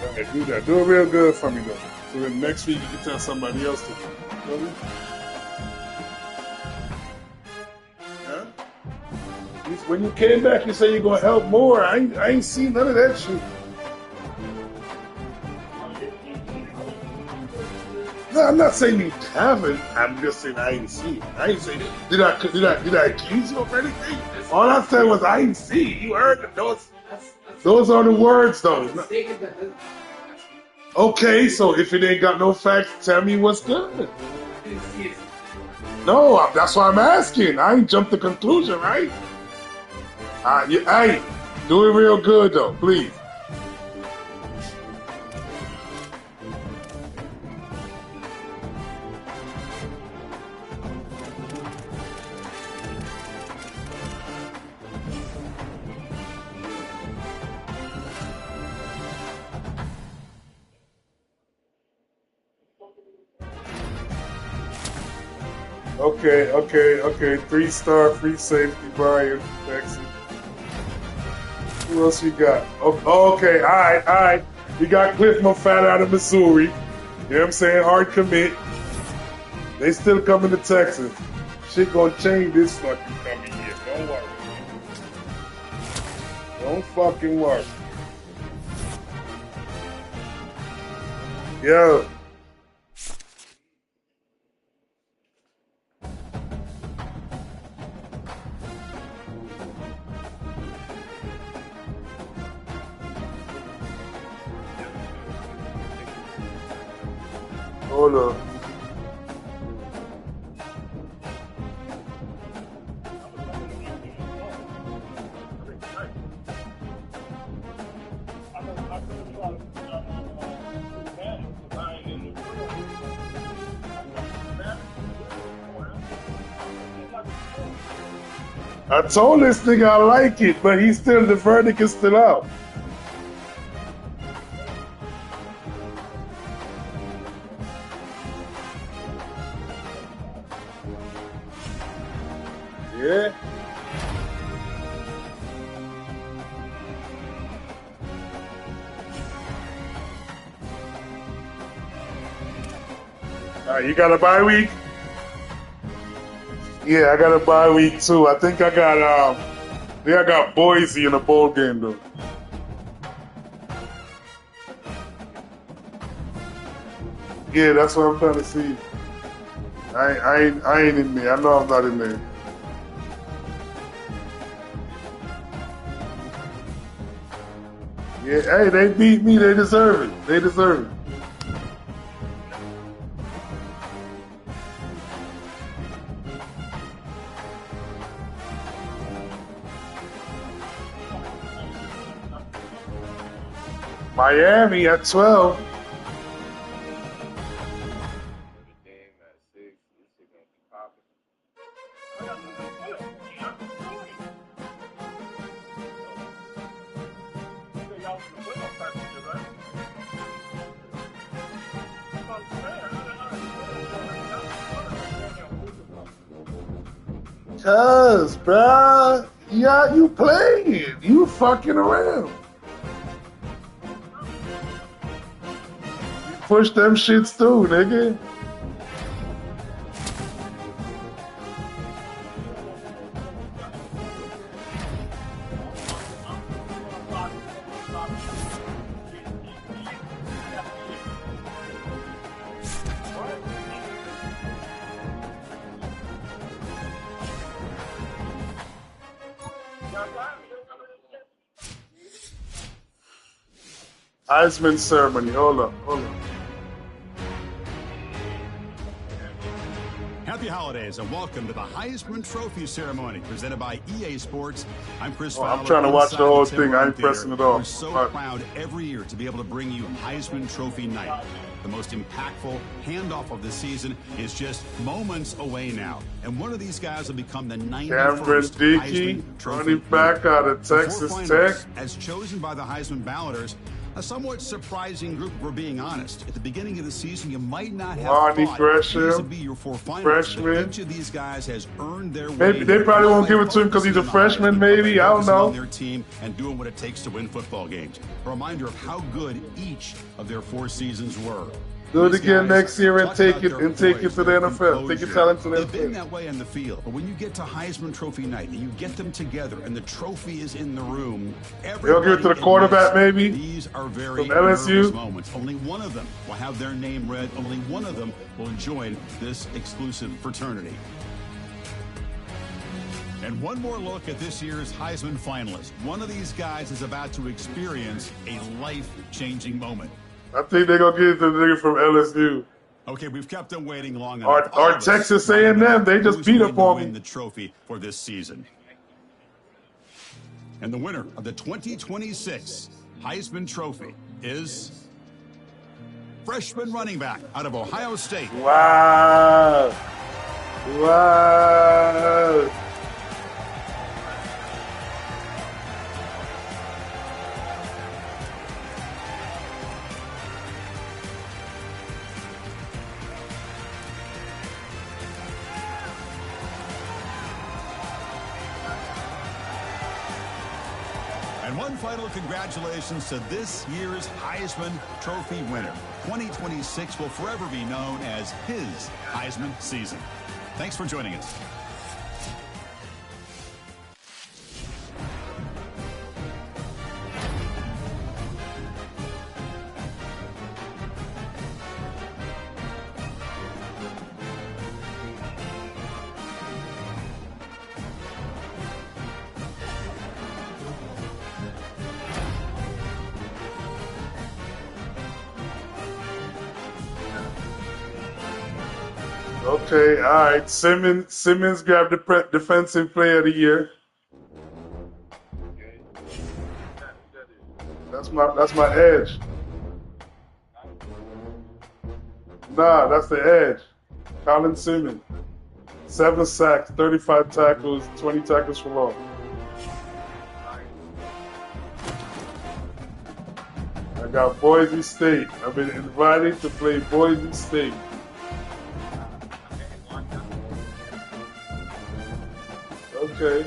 [SPEAKER 3] Alright, do that. Do it real good for me though. So then next week you can tell somebody else to. You know? Huh? When you came back, you said you're gonna help more. I ain't seen none of that shit. No, I'm not saying you haven't. I'm just saying I ain't seen. I ain't saying did I accuse you of anything? All I said was I ain't see. You heard them. Those are the words though. Okay, so if it ain't got no facts, tell me what's good. No, that's why I'm asking. I ain't jumped to conclusion, right? Hey, do it real good though, please. Okay. 3-star free safety, Brian, Texas. Who else we got? Okay, all right. We got Cliff Mofat out of Missouri. You know what I'm saying? Hard commit. They still coming to Texas. Shit gonna change this fucking coming year. Don't worry. Don't fucking worry. Yo. Hold up. I told this nigga I like it, but the verdict is still out. Yeah. You got a bye week? Yeah, I got a bye week too. I think I got Boise in a bowl game though. Yeah, that's what I'm trying to see. I ain't in there. I know I'm not in there. Yeah, hey, they beat me. They deserve it. They deserve it. Miami at 12. Cuz, bruh, yeah, you playing. You fucking around. You push them shits too, nigga. Heisman ceremony. Hold up.
[SPEAKER 6] Happy holidays and welcome to the Heisman Trophy ceremony presented by EA Sports. I'm Chris Fowler.
[SPEAKER 3] I'm trying to watch the whole thing. I ain't pressing it off.
[SPEAKER 6] We're so proud every year to be able to bring you Heisman Trophy night. The most impactful handoff of the season is just moments away now. And one of these guys will become the 91st Heisman Trophy
[SPEAKER 3] running back out of Texas Tech.
[SPEAKER 6] As chosen by the Heisman balloters, a somewhat surprising group, if we're being honest. At the beginning of the season, you might not have thought these would be your four finalists. Each of these guys has earned their way.
[SPEAKER 3] Maybe they probably won't give it to him because he's a freshman, maybe. I don't know.
[SPEAKER 6] Their team and doing what it takes to win football games. A reminder of how good each of their 4 seasons were.
[SPEAKER 3] Do it again next year and take it to the NFL. Take your talent to the NFL.
[SPEAKER 6] They've been that way on the field, but when you get to Heisman Trophy night and you get them together and the trophy is in the room,
[SPEAKER 3] they'll give it to the quarterback, maybe.
[SPEAKER 6] These are very
[SPEAKER 3] from LSU
[SPEAKER 6] moments. Only one of them will have their name read. Only one of them will join this exclusive fraternity. And one more look at this year's Heisman finalists. One of these guys is about to experience a life-changing moment.
[SPEAKER 3] I think they're going to give it to the nigga from LSU.
[SPEAKER 6] Okay, we've kept them waiting long enough.
[SPEAKER 3] Or Texas A&M, they just beat up on me.
[SPEAKER 6] Win the trophy for this season. And the winner of the 2026 Heisman Trophy is freshman running back out of Ohio State.
[SPEAKER 3] Wow. Wow.
[SPEAKER 6] And one final congratulations to this year's Heisman Trophy winner. 2026 will forever be known as his Heisman season. Thanks for joining us.
[SPEAKER 3] Okay, all right. Simmons grabbed the defensive player of the year. That's my edge. Nah, that's the edge. Colin Simmons. 7 sacks, 35 tackles, 20 tackles for loss. I got Boise State. I've been invited to play Boise State. Okay.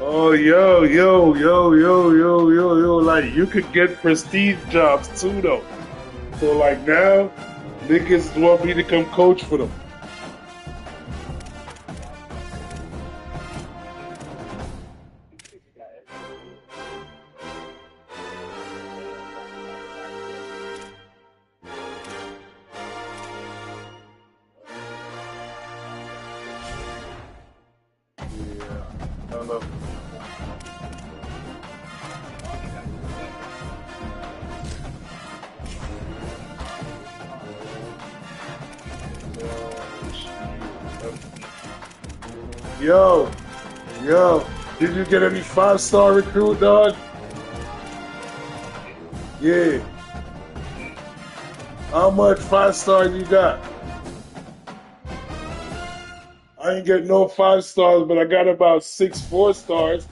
[SPEAKER 3] Oh, yo, like, you could get prestige jobs too, though. So, like, now, niggas want me to come coach for them. Yeah, I know. Yo, did you get any 5-star recruit, dog? Yeah. How much 5-star you got? I ain't get no 5 stars, but I got about 6 4-stars.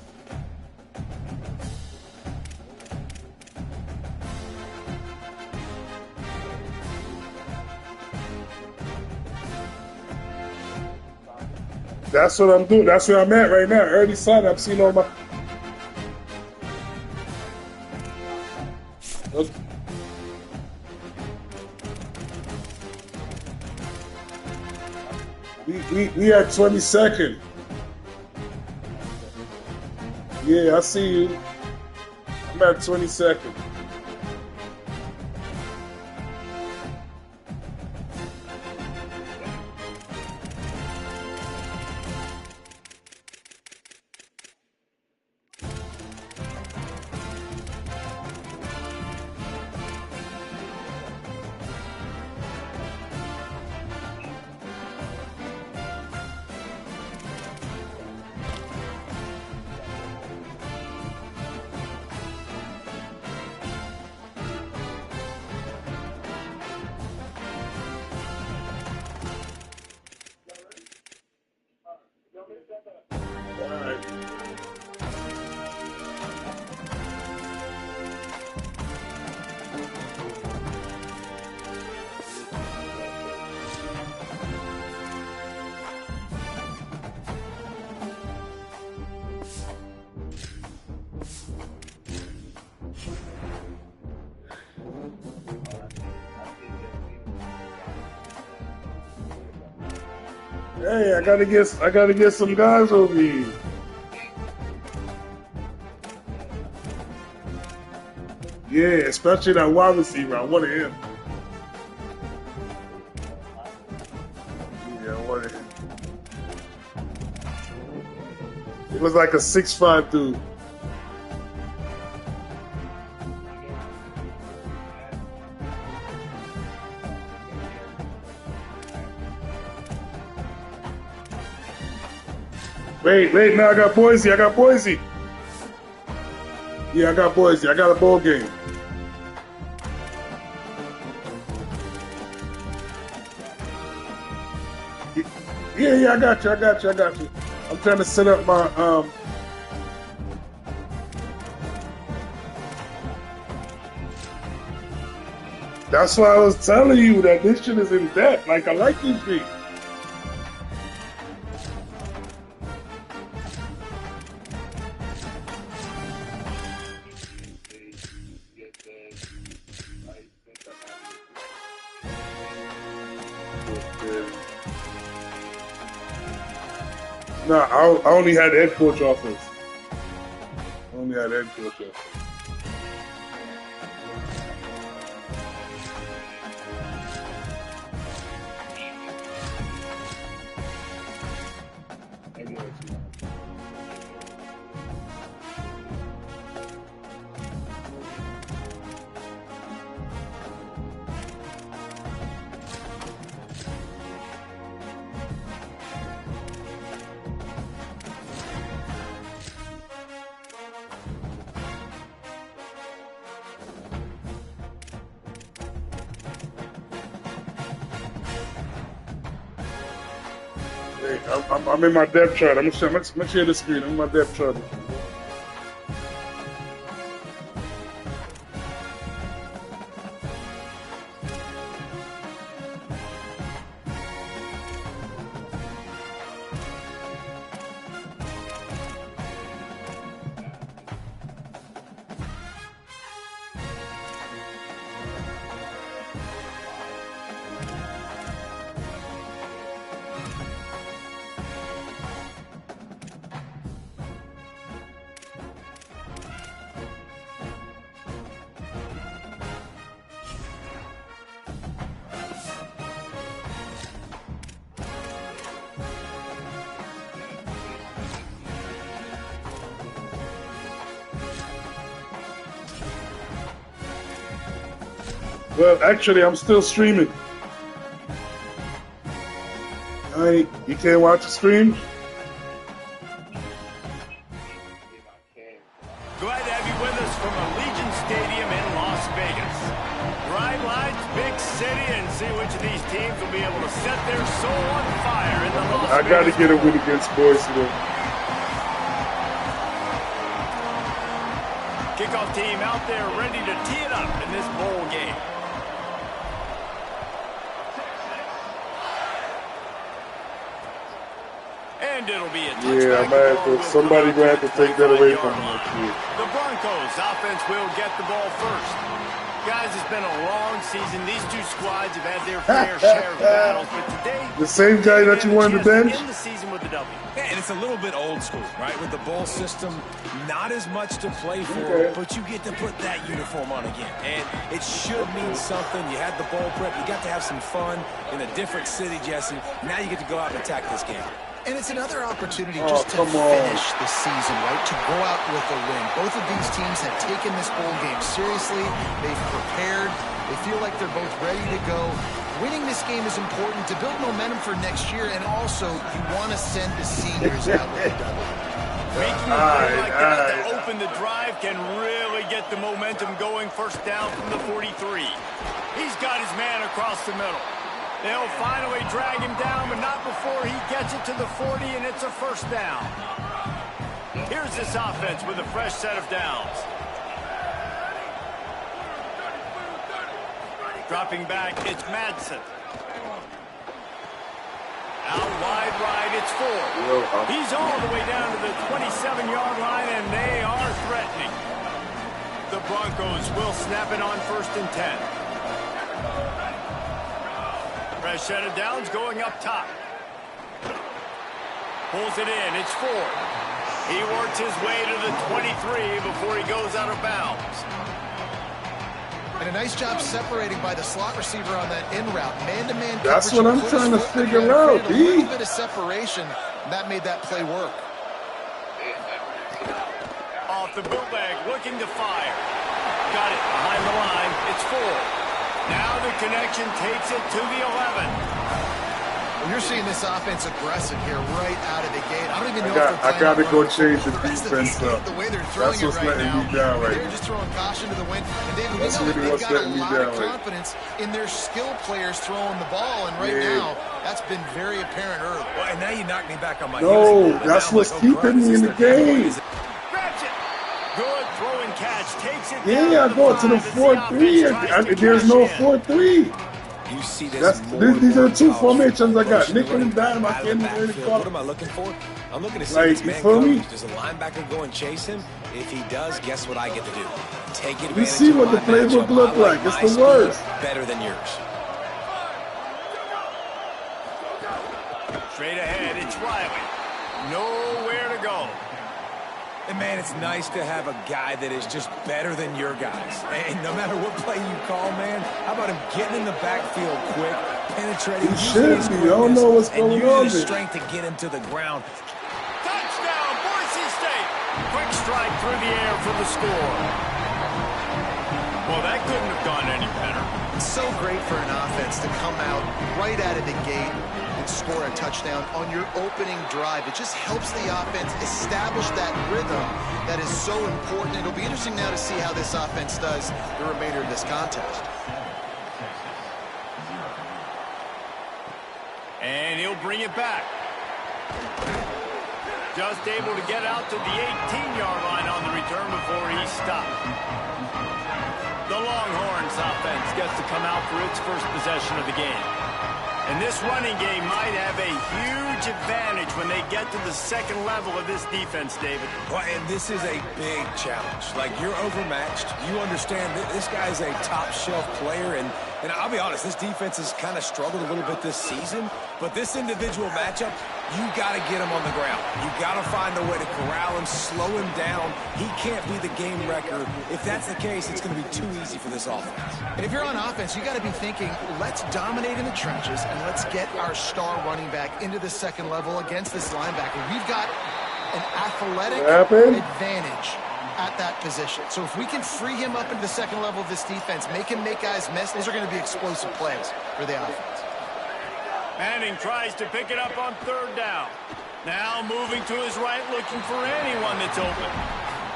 [SPEAKER 3] That's what I'm doing. That's where I'm at right now. Early sign. I'm seeing all my. Okay. We at 22nd. Yeah, I see you. I'm at 22nd. Hey, I gotta get some guys over here. Yeah, especially that wide receiver. I wanted him. Yeah, I wanted him. It was like a 6'5" dude. Wait, man, I got Boise. Yeah, I got Boise. I got a bowl game. Yeah, I got you. I'm trying to set up my That's why I was telling you that this shit is in depth. Like, I like these things. No, I only had head coach offense. I'm in my depth chart. I'm gonna share the screen. I'm in my depth chart. Well, actually, I'm still streaming. You can't watch the stream?
[SPEAKER 7] Glad to have you with us from Allegiant Stadium in Las Vegas. Bright lights, big city, and see which of these teams will be able to set their soul on fire in the Las Vegas.
[SPEAKER 3] I got to get a win against Boise today.
[SPEAKER 7] Kickoff team out there ready to tee it up in this bowl game. And it'll be a touchback.
[SPEAKER 3] Somebody gonna have to take that away from me.
[SPEAKER 7] The Broncos offense will get the ball first. Guys, it's been a long season. These two squads have had their fair share of battles, but today
[SPEAKER 3] the same guy that you wanted to bench.
[SPEAKER 7] End the season with the W.
[SPEAKER 8] Yeah, and it's a little bit old school, right? With the bowl system, not as much to play for, but you get to put that uniform on again, and it should mean something. You had the bowl prep, you got to have some fun in a different city, Jesse. Now you get to go out and attack this game.
[SPEAKER 9] And it's another opportunity just to finish the season, right? To go out with a win. Both of these teams have taken this bowl game seriously. They've prepared. They feel like they're both ready to go. Winning this game is important to build momentum for next year, and also you want to send the seniors out with a W.
[SPEAKER 7] Making a play like that to open the drive can really get the momentum going. First down from the 43. He's got his man across the middle. They'll finally drag him down, but not before he gets it to the 40, and it's a first down. Here's this offense with a fresh set of downs. Dropping back, it's Madsen. Out wide right, it's Ford. He's all the way down to the 27-yard line, and they are threatening. The Broncos will snap it on 1st and 10. Fresh set of downs going up top. Pulls it in. It's 4. He works his way to the 23 before he goes out of bounds.
[SPEAKER 9] And a nice job separating by the slot receiver on that in route. Man-to-man
[SPEAKER 3] That's
[SPEAKER 9] coverage.
[SPEAKER 3] what I'm trying to figure out,
[SPEAKER 9] A little bit of separation. That made that play work.
[SPEAKER 7] Off the bootleg, looking to fire. Got it behind the line. It's 4. Now the connection takes it to the 11.
[SPEAKER 9] Well, you're seeing this offense aggressive here right out of the gate. I don't even know if
[SPEAKER 3] I got to go change the defense up.
[SPEAKER 9] The way they're throwing
[SPEAKER 3] That's what's
[SPEAKER 9] it right
[SPEAKER 3] letting
[SPEAKER 9] now,
[SPEAKER 3] me down right
[SPEAKER 9] they're
[SPEAKER 3] now.
[SPEAKER 9] just throwing caution to the wind. And David, we
[SPEAKER 3] That's
[SPEAKER 9] know
[SPEAKER 3] really
[SPEAKER 9] they've
[SPEAKER 3] what's
[SPEAKER 9] got a
[SPEAKER 3] letting me
[SPEAKER 9] lot
[SPEAKER 3] down
[SPEAKER 9] of
[SPEAKER 3] right
[SPEAKER 9] confidence in their skill players throwing the ball, and right now, that's been very apparent early.
[SPEAKER 8] Well, and now you knock me back on my
[SPEAKER 3] No,
[SPEAKER 8] heels.
[SPEAKER 3] that's what's keeping me in the game.
[SPEAKER 7] Grabs it. Good throw and catch. Takes it
[SPEAKER 3] Yeah,
[SPEAKER 7] down
[SPEAKER 3] I go to the 4-3. There's no 4-3.
[SPEAKER 8] You see this
[SPEAKER 3] These are the two formations I got. Nickel and dime. I can't even really call
[SPEAKER 8] What am I looking for? I'm looking to see
[SPEAKER 3] Like,
[SPEAKER 8] this
[SPEAKER 3] you
[SPEAKER 8] man
[SPEAKER 3] feel me?
[SPEAKER 8] coverage. Does a linebacker go and chase him? If he does, guess what I get to do? Take advantage
[SPEAKER 3] You see
[SPEAKER 8] of
[SPEAKER 3] what
[SPEAKER 8] my
[SPEAKER 3] the playbook
[SPEAKER 8] matchup.
[SPEAKER 3] look
[SPEAKER 8] I
[SPEAKER 3] like. It's
[SPEAKER 8] my
[SPEAKER 3] the
[SPEAKER 8] speed
[SPEAKER 3] worst.
[SPEAKER 8] better than yours.
[SPEAKER 7] Straight ahead, it's Riley. Nowhere to go.
[SPEAKER 8] And, man, it's nice to have a guy that is just better than your guys. And no matter what play you call, man, how about him getting in the backfield quick, penetrating,
[SPEAKER 3] He should be. I don't know what's going
[SPEAKER 8] and
[SPEAKER 3] on
[SPEAKER 8] using his
[SPEAKER 3] there.
[SPEAKER 8] strength to get him to the ground.
[SPEAKER 7] Touchdown, Boise State. Quick strike through the air for the score. Well, that couldn't have gone any better.
[SPEAKER 9] It's so great for an offense to come out right out of the gate and score a touchdown on your opening drive. It just helps the offense establish that rhythm that is so important. It'll be interesting now to see how this offense does the remainder of this contest.
[SPEAKER 7] And he'll bring it back. Just able to get out to the 18-yard line on the return before he stopped. The Longhorns offense gets to come out for its first possession of the game. And this running game might have a huge advantage when they get to the second level of this defense, David.
[SPEAKER 8] Well, and this is a big challenge. Like, you're overmatched. You understand that this guy's a top-shelf player, and I'll be honest, this defense has kind of struggled a little bit this season, but this individual matchup, you got to get him on the ground. You got to find a way to corral him, slow him down. He can't be the game wrecker. If that's the case, it's going to be too easy for this offense.
[SPEAKER 9] And if you're on offense, you got to be thinking, let's dominate in the trenches and let's get our star running back into the second level against this linebacker. We've got an athletic advantage at that position. So if we can free him up into the second level of this defense, make him make guys miss, those are going to be explosive plays for the offense.
[SPEAKER 7] Manning tries to pick it up on third down. Now moving to his right, looking for anyone that's open.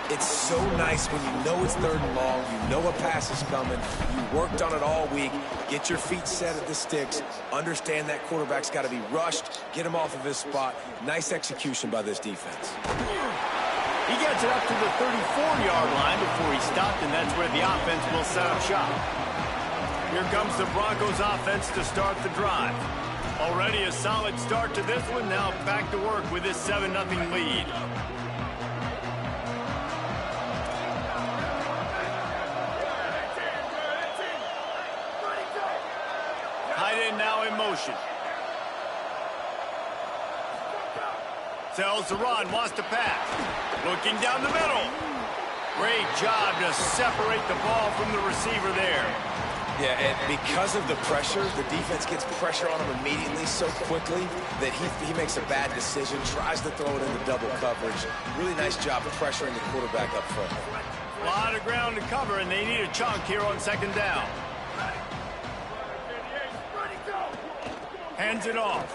[SPEAKER 8] It's so nice when you know it's third and long, you know a pass is coming, you worked on it all week, get your feet set at the sticks, understand that quarterback's got to be rushed, get him off of his spot. Nice execution by this defense.
[SPEAKER 7] He gets it up to the 34-yard line before he stopped, and that's where the offense will set up shop. Here comes the Broncos offense to start the drive. Already a solid start to this one. Now back to work with this 7-0 lead. Tight end now in motion. Tells the run, wants to pass. Looking down the middle. Great job to separate the ball from the receiver there.
[SPEAKER 8] Yeah, and because of the pressure, the defense gets pressure on him immediately so quickly that he makes a bad decision, tries to throw it into double coverage. Really nice job of pressuring the quarterback up front.
[SPEAKER 7] A lot of ground to cover, and they need a chunk here on second down. Hands it off.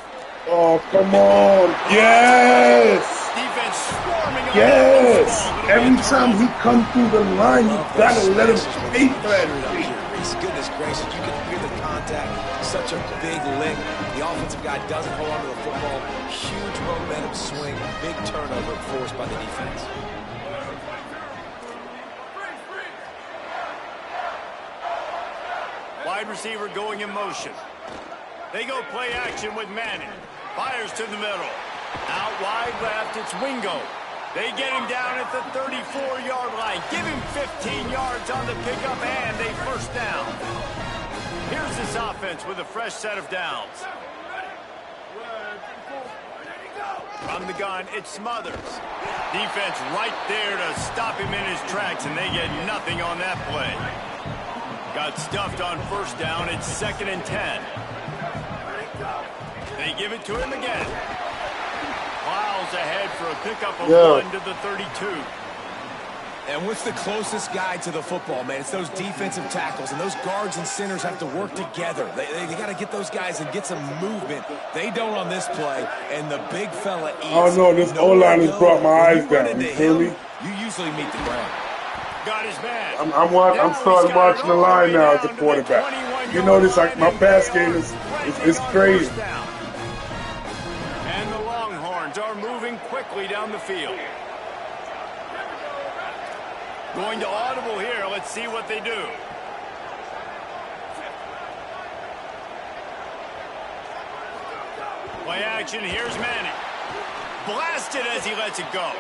[SPEAKER 3] Oh, come on. Yes.
[SPEAKER 7] Defense swarming on
[SPEAKER 3] Yes.
[SPEAKER 7] that
[SPEAKER 3] Every time he comes through the line, you got to let him speak that.
[SPEAKER 8] Goodness gracious, you can hear the contact. Such a big lick. The offensive guy doesn't hold on to the football. Huge momentum swing. Big turnover forced by the defense.
[SPEAKER 7] Wide receiver going in motion. They go play action with Manning. Fires to the middle. Out wide left, it's Wingo. They get him down at the 34-yard line. Give him 15 yards on the pickup and a first down. Here's this offense with a fresh set of downs. From the gun, it's Smothers. Defense right there to stop him in his tracks, and they get nothing on that play. Got stuffed on first down. It's 2nd and 10. They give it to him again. Plows ahead for a pickup of 1 to the 32.
[SPEAKER 8] And what's the closest guy to the football, man? It's those defensive tackles, and those guards and centers have to work together. They got to get those guys and get some movement. They don't on this play, and the big fella eats.
[SPEAKER 3] Oh, no, this O-line has brought my eyes down. You feel me?
[SPEAKER 8] You usually meet the ground.
[SPEAKER 7] Got his man.
[SPEAKER 3] I'm starting watching the line now as a quarterback. You notice like my pass game is crazy.
[SPEAKER 7] And the Longhorns are moving quickly down the field. Going to audible here. Let's see what they do. Play action. Here's Manning. Blasted as he lets it go.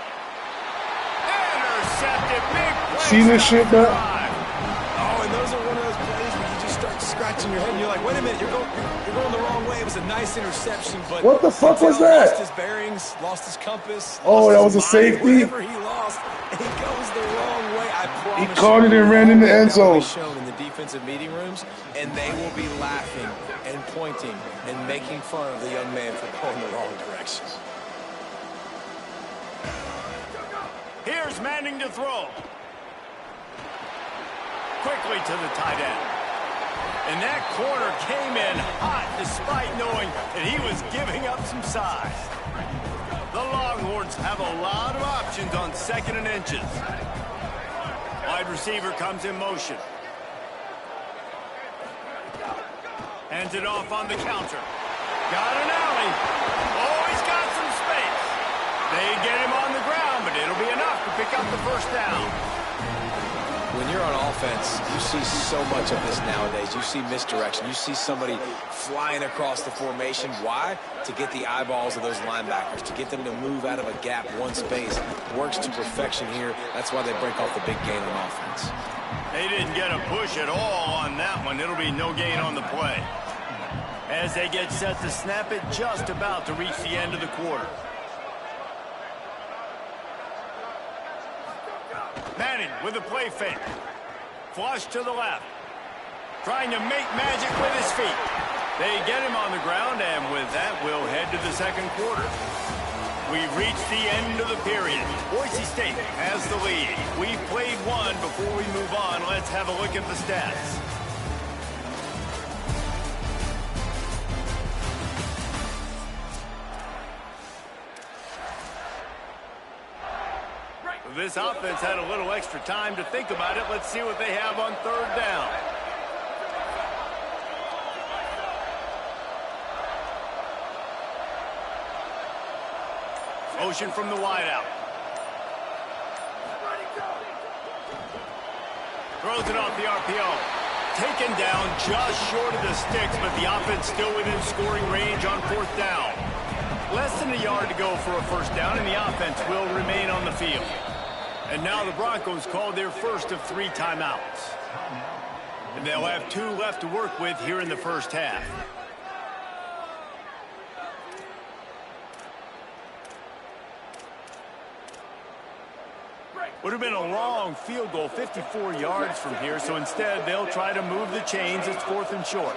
[SPEAKER 7] Intercepted. Big play.
[SPEAKER 3] See this shit, man?
[SPEAKER 8] Oh, and those are one of those plays where you just start scratching your head and you're like, wait a minute, you're going the wrong way. It was a nice interception, but
[SPEAKER 3] what the fuck was that?
[SPEAKER 8] Lost his bearings, lost his compass.
[SPEAKER 3] Oh, that was a safety?
[SPEAKER 8] Whatever he lost, he goes the wrong way. I promise.
[SPEAKER 3] He caught it and ran in the end zone.
[SPEAKER 8] Shown in the defensive meeting rooms, and they will be laughing and pointing and making fun of the young man for going the wrong direction.
[SPEAKER 7] Here's Manning to throw. Quickly to the tight end. And that corner came in hot despite knowing that he was giving up some size. The Longhorns have a lot of options on 2nd and inches. Wide receiver comes in motion. Hands it off on the counter. Got an alley. Oh, he's got some space. They get him on the ground, but it'll be enough to pick up the first down.
[SPEAKER 8] When you're on offense, you see so much of this nowadays. You see misdirection. You see somebody flying across the formation. Why? To get the eyeballs of those linebackers, to get them to move out of a gap, one space. Works to perfection here. That's why they break off the big gain on offense.
[SPEAKER 7] They didn't get a push at all on that one. It'll be no gain on the play. As they get set to snap it, just about to reach the end of the quarter. Manning with a play fake. Flush to the left. Trying to make magic with his feet. They get him on the ground, and with that, we'll head to the second quarter. We've reached the end of the period. Boise State has the lead. We've played one. Before we move on, let's have a look at the stats. This offense had a little extra time to think about it. Let's see what they have on 3rd down. Motion from the wideout. Throws it off the RPO. Taken down just short of the sticks, but the offense still within scoring range on 4th down. Less than a yard to go for a first down, and the offense will remain on the field. And now the Broncos called their first of 3 timeouts. And they'll have 2 left to work with here in the first half. Would have been a long field goal, 54 yards from here, so instead they'll try to move the chains. It's 4th and short.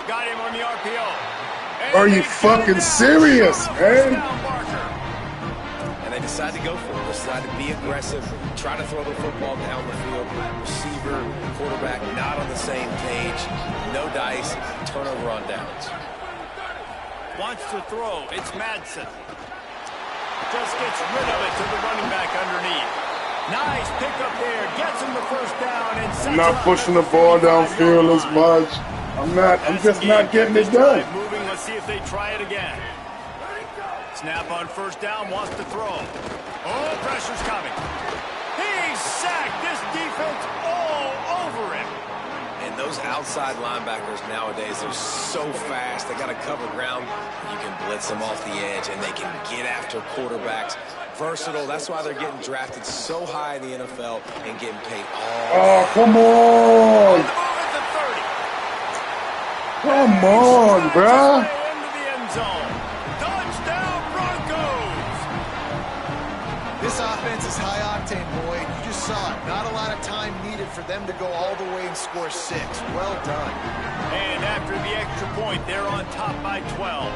[SPEAKER 7] Got him on the RPO. And
[SPEAKER 3] are you fucking serious, man?
[SPEAKER 8] And they decide to go for it. They decide to be aggressive, try to throw the football down the field. Receiver, quarterback, not on the same page. No dice, turnover on downs.
[SPEAKER 7] Wants to throw. It's Madsen. Just gets rid of it to the running back underneath. Nice pickup there. Gets him the first down. And
[SPEAKER 3] I'm not pushing the ball downfield as much. I'm just not getting it done.
[SPEAKER 7] Moving. Let's see if they try it again. Snap on first down, wants to throw. Oh, pressure's coming. He's sacked. This defense all over him.
[SPEAKER 8] And those outside linebackers nowadays, they're so fast. They got to cover ground. You can blitz them off the edge, and they can get after quarterbacks Versatile. That's why they're getting drafted so high in the NFL and getting paid all.
[SPEAKER 3] Oh, come on. Come on, bruh.
[SPEAKER 7] Into the end zone. Touchdown, Broncos.
[SPEAKER 9] This offense is high octane, Boyd. You just saw it. Not a lot of time needed for them to go all the way and score 6. Well done.
[SPEAKER 7] And after the extra point, they're on top by 12.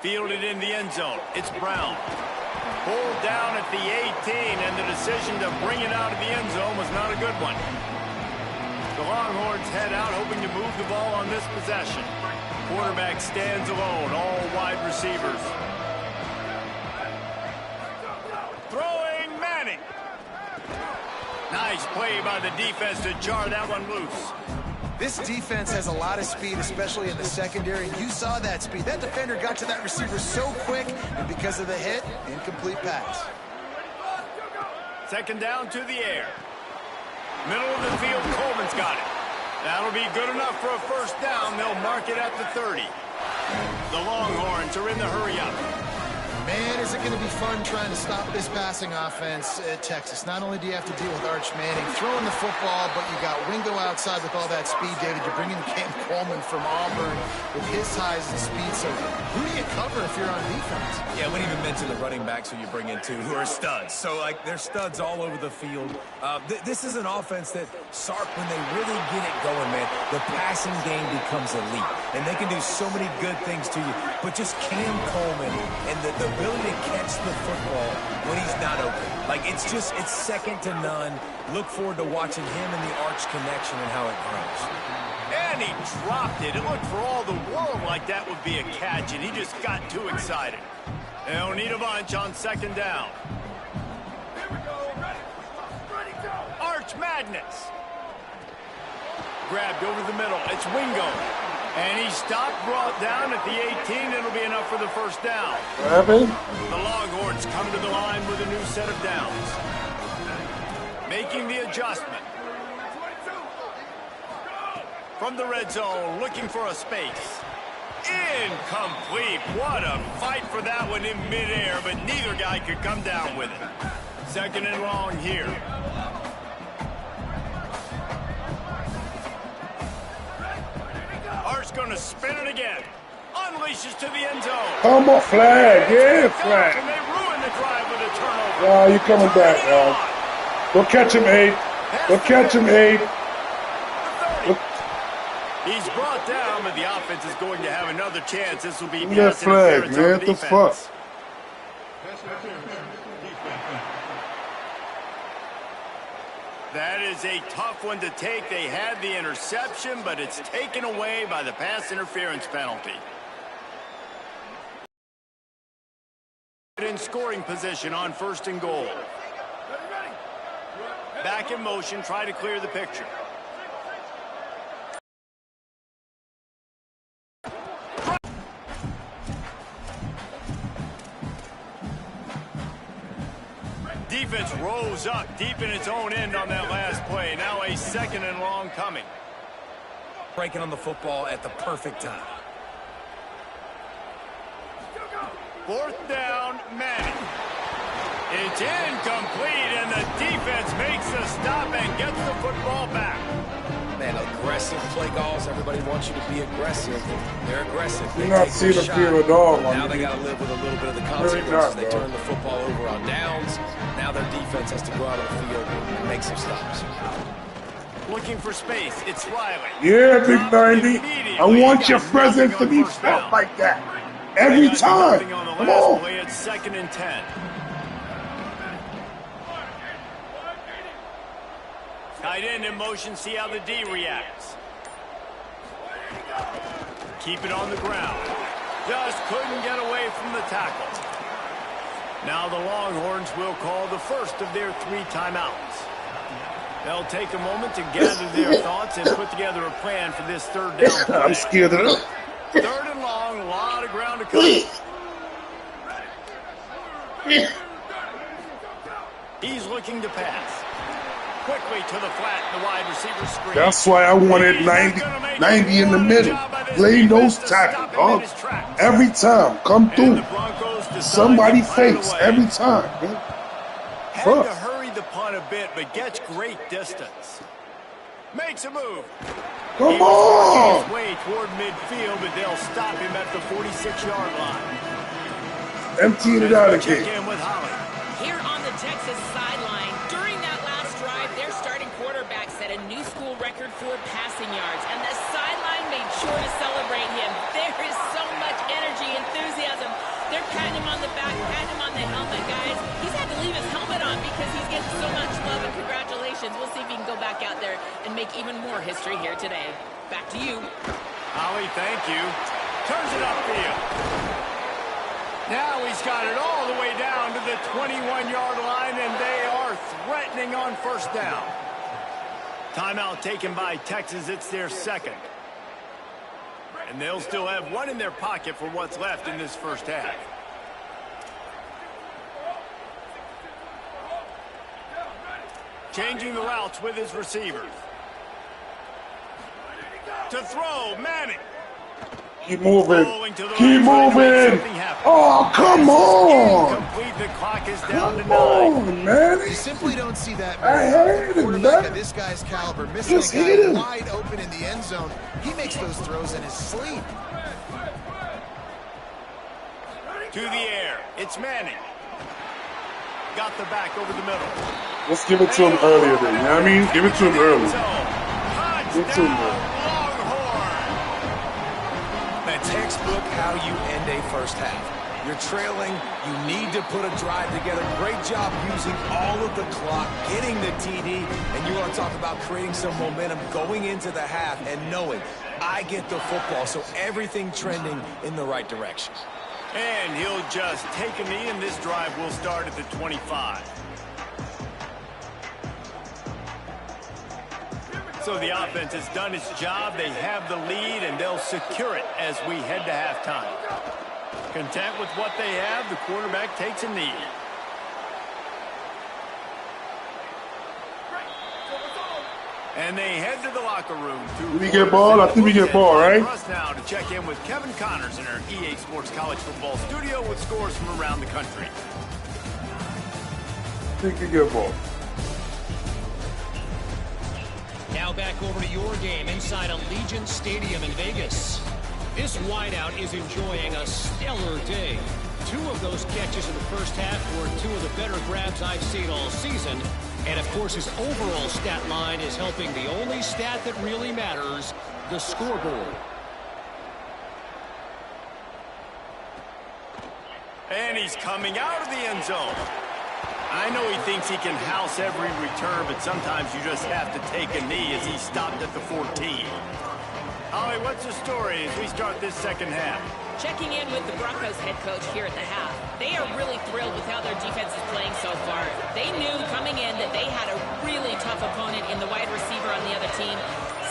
[SPEAKER 7] Fielded in the end zone. It's Brown. Pulled down at the 18, and the decision to bring it out of the end zone was not a good one. The Longhorns head out, hoping to move the ball on this possession. Quarterback stands alone, all wide receivers. Throwing Manning. Nice play by the defense to jar that one loose.
[SPEAKER 9] This defense has a lot of speed, especially in the secondary. You saw that speed. That defender got to that receiver so quick, and because of the hit, incomplete pass.
[SPEAKER 7] Second down to the air. Middle of the field, Coleman's got it. That'll be good enough for a first down. They'll mark it at the 30. The Longhorns are in the hurry-up.
[SPEAKER 9] Man, is it going to be fun trying to stop this passing offense at Texas. Not only do you have to deal with Arch Manning throwing the football, but you got Wingo outside with all that speed, David. You're bringing Cam Coleman from Auburn with his size and speed. So who do you cover if you're on defense?
[SPEAKER 8] Yeah, we didn't even mention the running backs who you bring in, too, who are studs. So, like, they're studs all over the field. This is an offense that, Sark, when they really get it going, man, the passing game becomes elite. And they can do so many good things to you. But just Cam Coleman and the ability to catch the football when he's not open. Like, it's second to none. Look forward to watching him and the Arch connection and how it grows.
[SPEAKER 7] And he dropped it. It looked for all the world like that would be a catch, and he just got too excited. They'll need a bunch on second down. Arch Madness. Grabbed over the middle. It's Wingo. And he stopped, brought down at the 18. It'll be enough for the first down.
[SPEAKER 3] What?
[SPEAKER 7] The Longhorns come to the line with a new set of downs. Making the adjustment. From the red zone, looking for a space. Incomplete. What a fight for that one in midair, but neither guy could come down with it. Second and long here. Art's going to spin it again. Unleashes to the end zone.
[SPEAKER 3] Come on, flag. Yeah, flag.
[SPEAKER 7] And they ruin the drive with a turnover.
[SPEAKER 3] Oh, you coming back, y'all. Go catch him, Abe. Go catch him, Abe.
[SPEAKER 7] He's brought down, but the offense is going to have another chance. This will be
[SPEAKER 3] that flag, man. What the fuck?
[SPEAKER 7] That is a tough one to take. They had the interception, but it's taken away by the pass interference penalty. In scoring position on first and goal. Back in motion, try to clear the picture. Defense rose up deep in its own end on that last play. Now a second and long coming.
[SPEAKER 8] Breaking on the football at the perfect time.
[SPEAKER 7] Fourth down, Manning. It's incomplete, and the defense makes the stop and gets the football back.
[SPEAKER 8] Man, aggressive play calls. Everybody wants you to be aggressive. They're aggressive. They
[SPEAKER 3] not
[SPEAKER 8] take
[SPEAKER 3] see
[SPEAKER 8] their
[SPEAKER 3] the
[SPEAKER 8] shot.
[SPEAKER 3] field at all.
[SPEAKER 8] Now they got to live with a little bit of the consequences. They turn the football over on downs. Now their defense has to go out on the field and make some stops.
[SPEAKER 7] Looking for space. It's Riley.
[SPEAKER 3] Yeah, Big 90. I want your presence to be felt like that. Every time. Come on.
[SPEAKER 7] Play at second and 10. Tight end in motion. See how the D reacts. Keep it on the ground. Just couldn't get away from the tackle. Now the Longhorns will call the first of their 3 timeouts. They'll take a moment to gather their thoughts and put together a plan for this third down play.
[SPEAKER 3] I'm scared of it.
[SPEAKER 7] Third and long, a lot of ground to cover. He's looking to pass. Quickly to the flat, the wide receiver screen.
[SPEAKER 3] That's why I wanted 90 in the middle. Play nose tackle, dog. Every time, come through. Somebody face every time, man.
[SPEAKER 7] Had to hurry the punt a bit, but gets great distance. Makes a move.
[SPEAKER 3] Come on!
[SPEAKER 7] His way toward midfield, but they'll stop him at the 46-yard line.
[SPEAKER 3] Emptying it out again.
[SPEAKER 5] Here on the Texas sideline, during that last drive, their starting quarterback set a new school record for passing yards, and the sideline made sure to celebrate him. There is so much energy, enthusiasm. They're patting him on the back, patting him on the helmet, guys. He's had to leave his helmet on because he's getting so much love and congratulations. We'll see if he can go back out there and make even more history here today. Back to you.
[SPEAKER 7] Ollie, thank you. Turns it upfield. Now he's got it all the way down to the 21-yard line, and they are threatening on first down. Timeout taken by Texas. It's their second. And they'll still have one in their pocket for what's left in this first half. Changing the routes with his receivers. To throw, Manning.
[SPEAKER 3] Keep moving. Keep moving. Oh, come on.
[SPEAKER 7] The clock is down to 9.
[SPEAKER 3] Come on, man.
[SPEAKER 9] You simply don't see that.
[SPEAKER 3] I hate it,
[SPEAKER 9] quarterback
[SPEAKER 3] man.
[SPEAKER 9] of this guy's caliber missing
[SPEAKER 3] Just
[SPEAKER 9] a
[SPEAKER 3] hit
[SPEAKER 9] guy
[SPEAKER 3] him.
[SPEAKER 9] wide open in the end zone. He makes those throws in his sleep.
[SPEAKER 7] To the air. It's Manning. Got the back over the middle.
[SPEAKER 3] Let's give it to him earlier then, you know what I mean? Give it to him early. Give it to him early.
[SPEAKER 8] The textbook how you end a first half. You're trailing. You need to put a drive together. Great job using all of the clock, getting the TD, and you want to talk about creating some momentum going into the half and knowing I get the football, so everything trending in the right direction.
[SPEAKER 7] And he'll just take a knee, and this drive will start at the 25. So the offense has done its job. They have the lead, and they'll secure it as we head to halftime. Content with what they have, the quarterback takes a knee. And they head to the locker room.
[SPEAKER 3] Did we get ball? I think we get ball, right?
[SPEAKER 7] For us now to check in with Kevin Connors in our EA Sports College Football studio with scores from around the country.
[SPEAKER 3] I think we get ball.
[SPEAKER 4] Now back over to your game inside Allegiant Stadium in Vegas. This wideout is enjoying a stellar day. 2 of those catches in the first half were 2 of the better grabs I've seen all season. And, of course, his overall stat line is helping the only stat that really matters, the scoreboard.
[SPEAKER 7] And he's coming out of the end zone. I know he thinks he can house every return, but sometimes you just have to take a knee as he stopped at the 14. Ollie, what's the story as we start this second half?
[SPEAKER 5] Checking in with the Broncos head coach here at the half. They are really thrilled with how their defense is playing so far. They knew coming in that they had a really tough opponent in the wide receiver on the other team,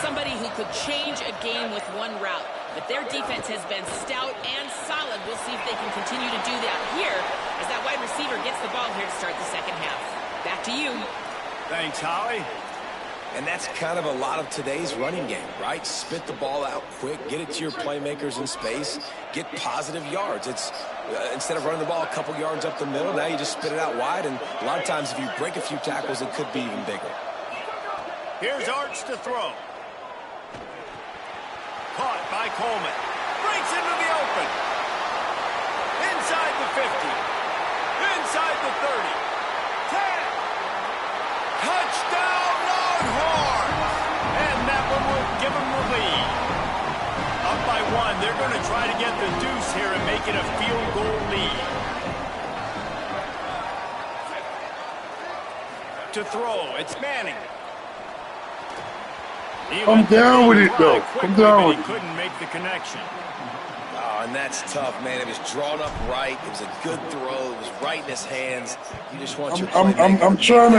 [SPEAKER 5] somebody who could change a game with one route. But their defense has been stout and solid. We'll see if they can continue to do that here as that wide receiver gets the ball here to start the second half. Back to you.
[SPEAKER 7] Thanks, Holly.
[SPEAKER 8] And that's kind of a lot of today's running game, right? Spit the ball out quick, get it to your playmakers in space, get positive yards. It's instead of running the ball a couple yards up the middle, now you just spit it out wide, and a lot of times if you break a few tackles, it could be even bigger.
[SPEAKER 7] Here's Arch to throw. Caught by Coleman. Breaks into the open. Inside the 50. Inside the 30. 10. Touchdown! And that one will give them the lead. Up by 1. They're going to try to get the deuce here and make it a field goal lead. To throw, it's Manning.
[SPEAKER 3] Come down with it, though. Come down with it.
[SPEAKER 7] He couldn't make the connection.
[SPEAKER 8] Oh, and that's tough, man. It was drawn up right. It was a good throw. It was right in his hands. You just want your
[SPEAKER 3] I'm trying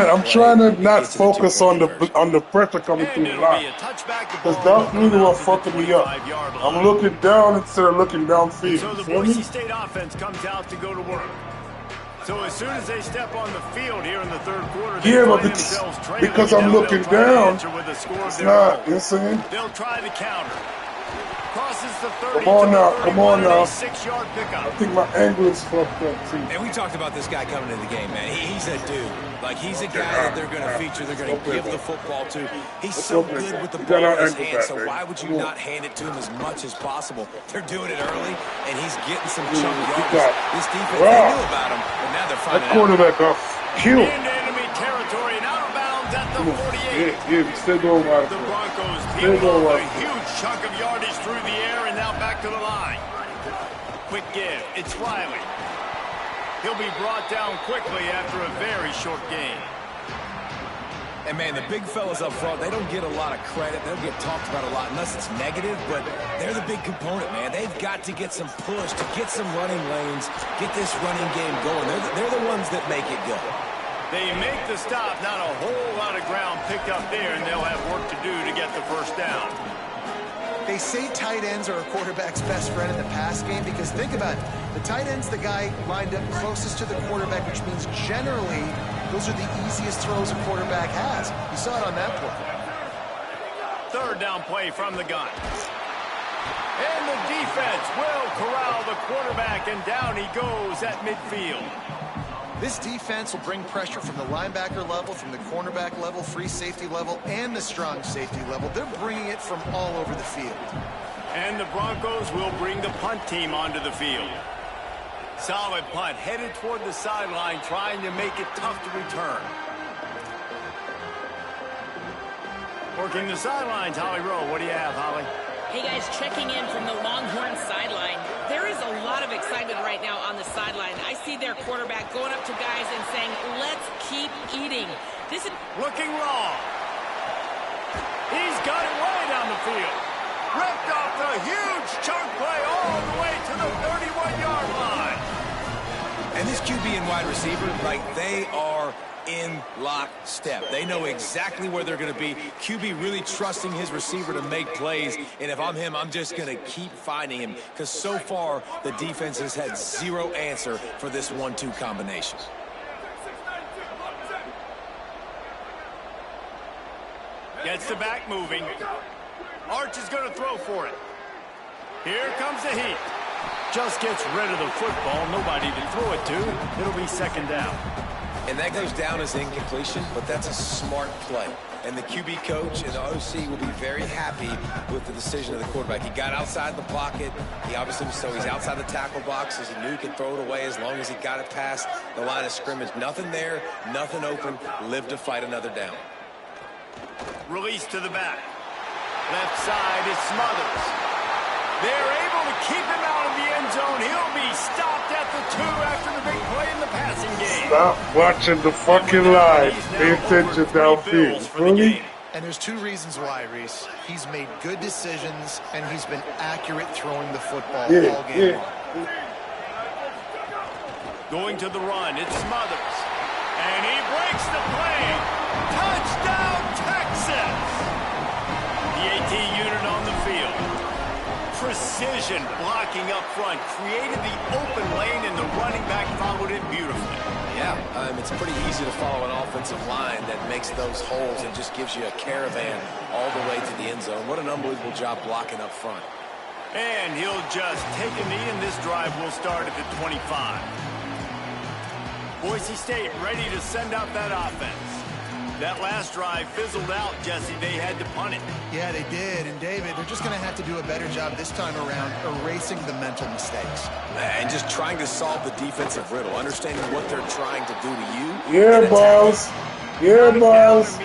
[SPEAKER 3] to not focus on the pressure coming through the line, because that's really what fucking me up. I'm looking down instead of looking downfield.
[SPEAKER 7] So the
[SPEAKER 3] Feel me?
[SPEAKER 7] Boise State offense comes out to go to work. So as soon as they step on the field here in the third quarter, they
[SPEAKER 3] Yeah, but
[SPEAKER 7] find themselves trailing.
[SPEAKER 3] because I'm looking down, it's not, you see?
[SPEAKER 7] They'll try the counter. Crosses the 30
[SPEAKER 3] Come on
[SPEAKER 7] to
[SPEAKER 3] now,
[SPEAKER 7] the 31,
[SPEAKER 3] come on now.
[SPEAKER 7] a 6-yard pickup.
[SPEAKER 3] I think my angle is fucked up too.
[SPEAKER 8] And we talked about this guy coming into the game, man. He's a dude. Like, he's a guy that they're going to feature. They're going to give the football to. He's so good with the ball in his hands, so why would you not hand it to him as much as possible? They're doing it early, and he's getting some chunk yards. This defense, they knew about him, but now they're finding out.
[SPEAKER 3] That quarterback got killed.
[SPEAKER 7] Into enemy territory and out of bounds at the 48.
[SPEAKER 3] Yeah, still doing well.
[SPEAKER 7] The Broncos peeled off a huge chunk of yardage through the air and now back to the line. Quick give. It's Riley. He'll be brought down quickly after a very short game.
[SPEAKER 8] And, man, the big fellas up front, they don't get a lot of credit. They don't get talked about a lot unless it's negative, but they're the big component, man. They've got to get some push, to get some running lanes, get this running game going. They're the ones that make it go.
[SPEAKER 7] They make the stop. Not a whole lot of ground picked up there, and they'll have work to do to get the first down.
[SPEAKER 9] They say tight ends are a quarterback's best friend in the pass game because think about it. The tight end's the guy lined up closest to the quarterback, which means generally those are the easiest throws a quarterback has. You saw it on that play.
[SPEAKER 7] Third down play from the gun. And the defense will corral the quarterback, and down he goes at midfield.
[SPEAKER 9] This defense will bring pressure from the linebacker level, from the cornerback level, free safety level, and the strong safety level. They're bringing it from all over the field.
[SPEAKER 7] And the Broncos will bring the punt team onto the field. Solid punt, headed toward the sideline, trying to make it tough to return. Working the sidelines, Holly Rowe. What do you have, Holly?
[SPEAKER 5] Hey, guys, checking in from the Longhorn sideline. There is a lot of excitement right now on the sideline. I see their quarterback going up to guys and saying, let's keep eating. This is
[SPEAKER 7] looking wrong. He's got it way down the field. Ripped off the huge chunk play all the way to the 31-yard line.
[SPEAKER 8] And this QB and wide receiver, like, they are in lockstep. They know exactly where they're going to be. QB really trusting his receiver to make plays, and if I'm him, I'm just going to keep finding him because so far the defense has had zero answer for this 1-2 combination.
[SPEAKER 7] Gets the back moving. Arch is going to throw for it. Here comes the heat. Just gets rid of the football. Nobody to throw it to. It'll be second down.
[SPEAKER 8] And that goes down as incompletion, but that's a smart play. And the QB coach and the OC will be very happy with the decision of the quarterback. He got outside the pocket. He obviously, so he's outside the tackle box, as he knew he could throw it away as long as he got it past the line of scrimmage. Nothing there, nothing open. Live to fight another down.
[SPEAKER 7] Release to the back. Left side is Smothers. They're able to keep him out of the end zone. He'll be stopped at the 2 after the big play in the passing game.
[SPEAKER 3] Stop watching the fucking line. Pay attention downfield. Really?
[SPEAKER 9] And there's two reasons why, Reese. He's made good decisions, and he's been accurate throwing the football all game long.
[SPEAKER 7] Going to the run, it's Smothers. And he breaks the play. Touchdown, Texas! The AT unit on the field. Precision blocking up front, created the open lane, and the running back followed it beautifully.
[SPEAKER 8] Yeah, it's pretty easy to follow an offensive line that makes those holes and just gives you a caravan all the way to the end zone. What an unbelievable job blocking up front.
[SPEAKER 7] And he'll just take a knee, and this drive will start at the 25. Boise State ready to send out that offense. That last drive fizzled out, Jesse. They had to punt it.
[SPEAKER 9] Yeah, they did. And, David, they're just going to have to do a better job this time around erasing the mental mistakes.
[SPEAKER 8] And just trying to solve the defensive riddle, understanding what they're trying to do to you.
[SPEAKER 3] Yeah, boss. Yeah, boss.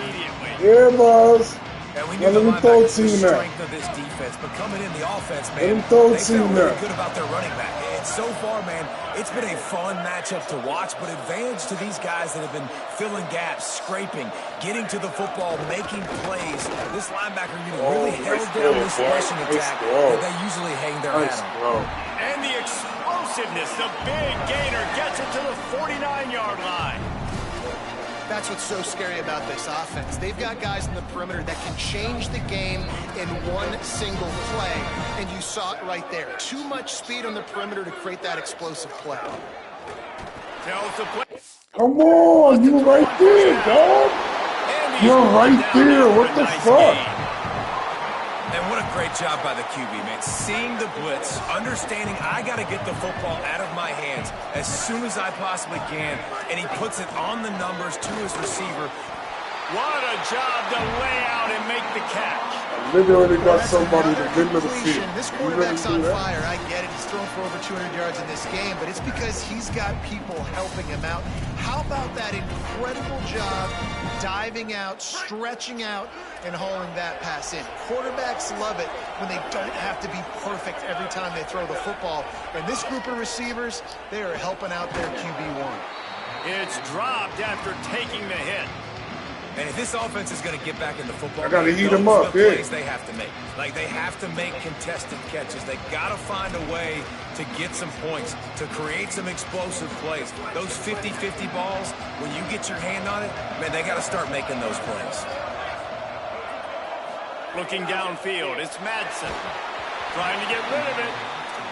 [SPEAKER 3] Yeah, boss.
[SPEAKER 8] And we knew the strength of this defense, but coming in the offense, man, they felt really good about their running back. And so far, man, it's been a fun matchup to watch, but advantage to these guys that have been filling gaps, scraping, getting to the football, making plays. This linebacker unit really held down this rushing attack that they usually hang their hat on.
[SPEAKER 7] And the explosiveness, the big gainer gets it to the 49-yard line.
[SPEAKER 9] That's what's so scary about this offense. They've got guys in the perimeter that can change the game in one single play, and you saw it right there. Too much speed on the perimeter to create that explosive play.
[SPEAKER 3] Come on, you right there, dog. You're right there. What the fuck?
[SPEAKER 8] And what a great job by the QB, man. Seeing the blitz, understanding I got to get the football out of my hands as soon as I possibly can, and he puts it on the numbers to his receiver.
[SPEAKER 7] What a job to lay out and make the catch.
[SPEAKER 3] Literally got somebody in the middle of the field.
[SPEAKER 9] This quarterback's on fire. I get it. He's thrown for over 200 yards in this game, but it's because he's got people helping him out. How about that incredible job diving out, stretching out, and hauling that pass in? Quarterbacks love it when they don't have to be perfect every time they throw the football. And this group of receivers, they are helping out their QB1.
[SPEAKER 7] It's dropped after taking the hit.
[SPEAKER 8] And if this offense is going to get back in the football,
[SPEAKER 3] I gotta heat them
[SPEAKER 8] those
[SPEAKER 3] up,
[SPEAKER 8] are the
[SPEAKER 3] yeah.
[SPEAKER 8] plays they have to make. Like, they have to make contested catches. They got to find a way to get some points, to create some explosive plays. Those 50-50 balls, when you get your hand on it, man, they got to start making those plays.
[SPEAKER 7] Looking downfield, it's Madsen trying to get rid of it.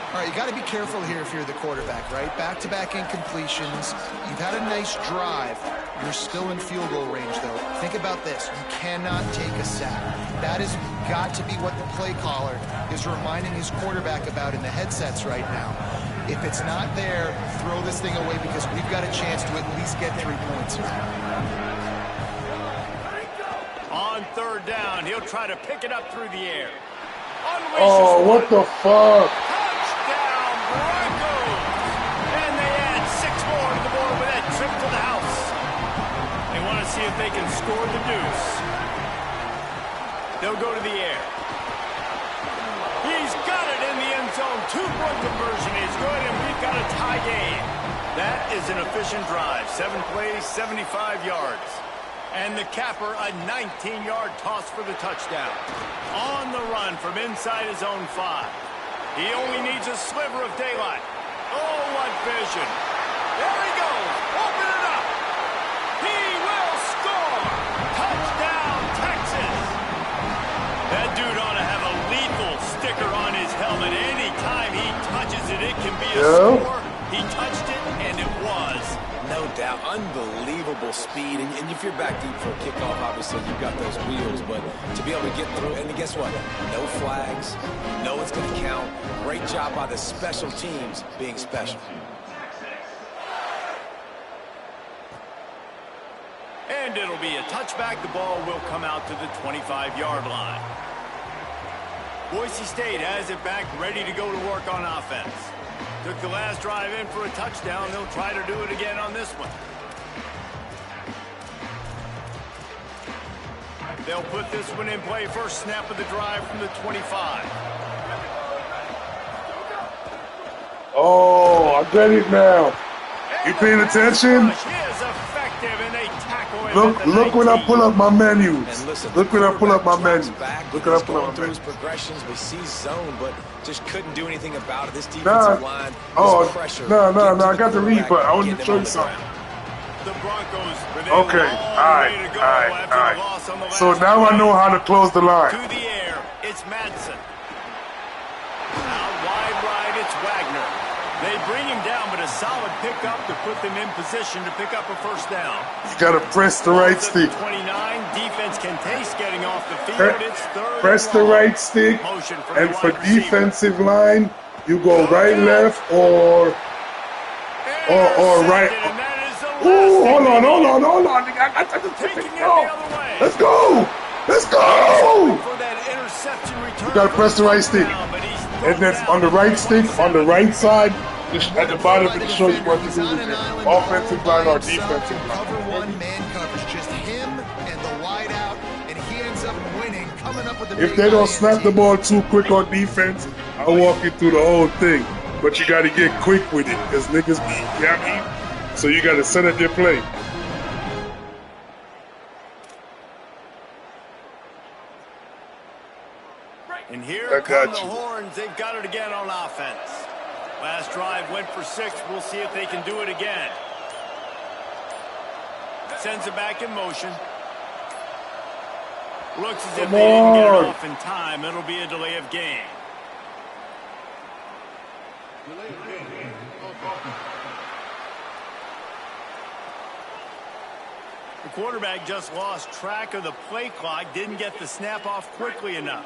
[SPEAKER 9] All right, you got to be careful here if you're the quarterback, right? Back-to-back incompletions. You've had a nice drive. You're still in field goal range, though. Think about this. You cannot take a sack. That has got to be what the play caller is reminding his quarterback about in the headsets right now. If it's not there, throw this thing away because we've got a chance to at least get 3 points here.
[SPEAKER 7] On third down, he'll try to pick it up through the air.
[SPEAKER 3] Oh, what the fuck?
[SPEAKER 7] Touchdown, Broncos! And they add 6 more to the board with that trip to the house. They want to see if they can score the deuce. They'll go to the air. He's got it in the end zone. 2-point conversion is good, and we've got a tie game. That is an efficient drive. 7 plays, 75 yards. And the capper, a 19-yard toss for the touchdown. On the run from inside his own 5. He only needs a sliver of daylight. Oh, what vision. There he goes. Open it up. He will score. Touchdown, Texas. That dude ought to have a lethal sticker on his helmet. Anytime he touches it, it can be a score. He touched it, and it was.
[SPEAKER 8] No doubt. Unbelievable speed. And if you're back deep for a kickoff, obviously you've got those wheels. But to be able to get through, and guess what? No flags. You know it's going to count. Great job by the special teams being special.
[SPEAKER 7] And it'll be a touchback. The ball will come out to the 25-yard line. Boise State has it back, ready to go to work on offense. Took the last drive in for a touchdown. They'll try to do it again on this one. They'll put this one in play. First snap of the drive from the 25.
[SPEAKER 3] Oh, I get it now. You paying attention? Look when I pull up my menus. Look when I pull up my menus. Look when I pull up my menus.
[SPEAKER 8] Progressions, we see zone, but just couldn't do anything about it. This defensive line
[SPEAKER 3] was
[SPEAKER 8] pressure.
[SPEAKER 3] No, I got the read, but I wanted to show you something. Okay, all right. So now I know how to close the line.
[SPEAKER 7] To the air, it's Madsen. Out wide right, it's Wagner. They bring him down, but a solid pickup to put them in position to pick up a first down.
[SPEAKER 3] You got to press the right stick.
[SPEAKER 7] 29, defense can taste getting off the field. It's third.
[SPEAKER 3] Press the right stick, and for defensive line, you go right, left, or right. Ooh, hold on. Let's go. You got to press the right stick. And then on the right stick, on the right side, at the bottom, it shows you what to do with it. Offensive line or defensive line.
[SPEAKER 9] Cover one, man coverage, just him and the wide out, and he ends up winning, coming up with the
[SPEAKER 3] If they don't snap the ball too quick on defense, I'll walk you through the whole thing. But you got to get quick with it, because niggas be, you know what I mean? So you got to set up your play.
[SPEAKER 7] And here come the horns. They've got it again on offense. Last drive went for 6. We'll see if they can do it again. Sends it back in motion. Looks as if they didn't get it off in time. It'll be a delay of game. The quarterback just lost track of the play clock, didn't get the snap off quickly enough.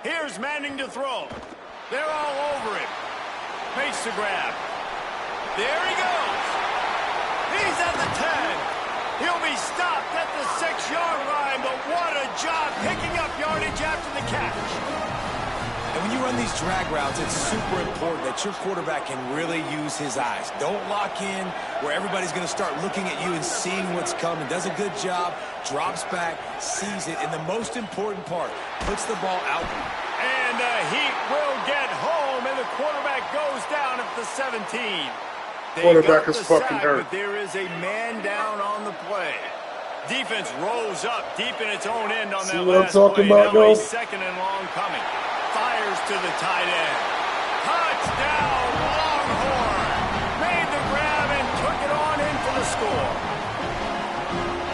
[SPEAKER 7] Here's Manning to throw. They're all over him. Makes the grab. There he goes. He's at the 10. He'll be stopped at the 6-yard line, but what a job picking up yardage after the catch.
[SPEAKER 8] And when you run these drag routes, it's super important that your quarterback can really use his eyes. Don't lock in where everybody's going to start looking at you and seeing what's coming. Does a good job, drops back, sees it, and the most important part, puts the ball out.
[SPEAKER 7] And the Heat will get home, and the quarterback goes down at the 17.
[SPEAKER 3] Quarterback is fucking hurt.
[SPEAKER 7] But there is a man down on the play. Defense rose up deep in its own end on that last play. Now a second and long coming. Fires to the tight end. Touchdown, Longhorn. Made the grab and took it on in for the score.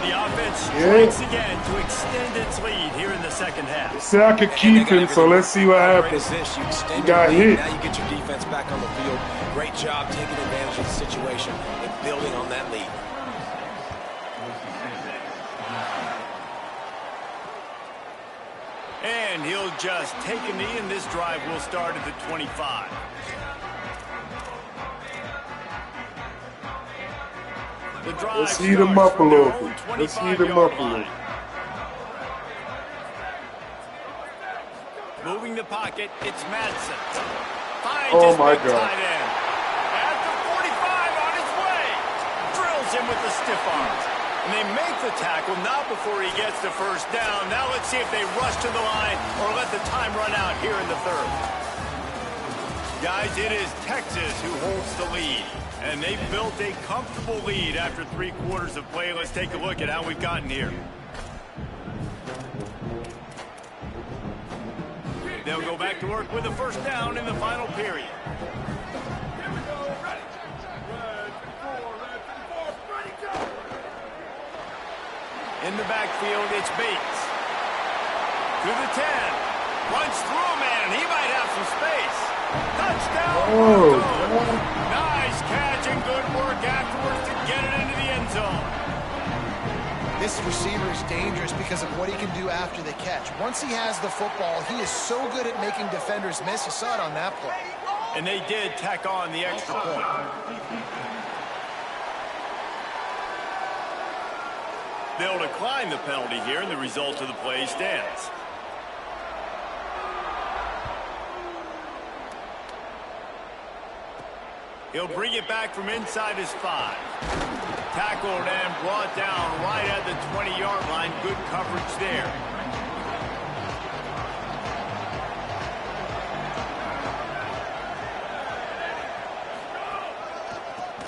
[SPEAKER 7] The offense strikes again to extend its lead here in the second half.
[SPEAKER 3] See, I could keep him, so let's see what happens. You got hit.
[SPEAKER 8] Now you get your defense back on the field. Great job taking advantage of the situation and building on that lead.
[SPEAKER 7] And he'll just take a knee, and this drive will start at the 25. The drive
[SPEAKER 3] Let's heat him up a little bit. Let's heat him up a little.
[SPEAKER 7] Moving the pocket, it's Madsen.
[SPEAKER 3] Oh my God.
[SPEAKER 7] Tight end. At the 45 on his way. Drills him with the stiff arm. And they make the tackle, not before he gets the first down. Now let's see if they rush to the line or let the time run out here in the third. Guys, it is Texas who holds the lead. And they built a comfortable lead after 3 quarters of play. Let's take a look at how we've gotten here. They'll go back to work with a first down in the final period. In the backfield, it's Bates. To the 10. Runs through a man. He might have some space. Touchdown. Nice catch and good work afterwards to get it into the end zone.
[SPEAKER 9] This receiver is dangerous because of what he can do after the catch. Once he has the football, he is so good at making defenders miss. You saw it on that play.
[SPEAKER 7] And they did tack on the extra point. They'll decline the penalty here, and the result of the play stands. He'll bring it back from inside his 5. Tackled and brought down right at the 20-yard line. Good coverage there.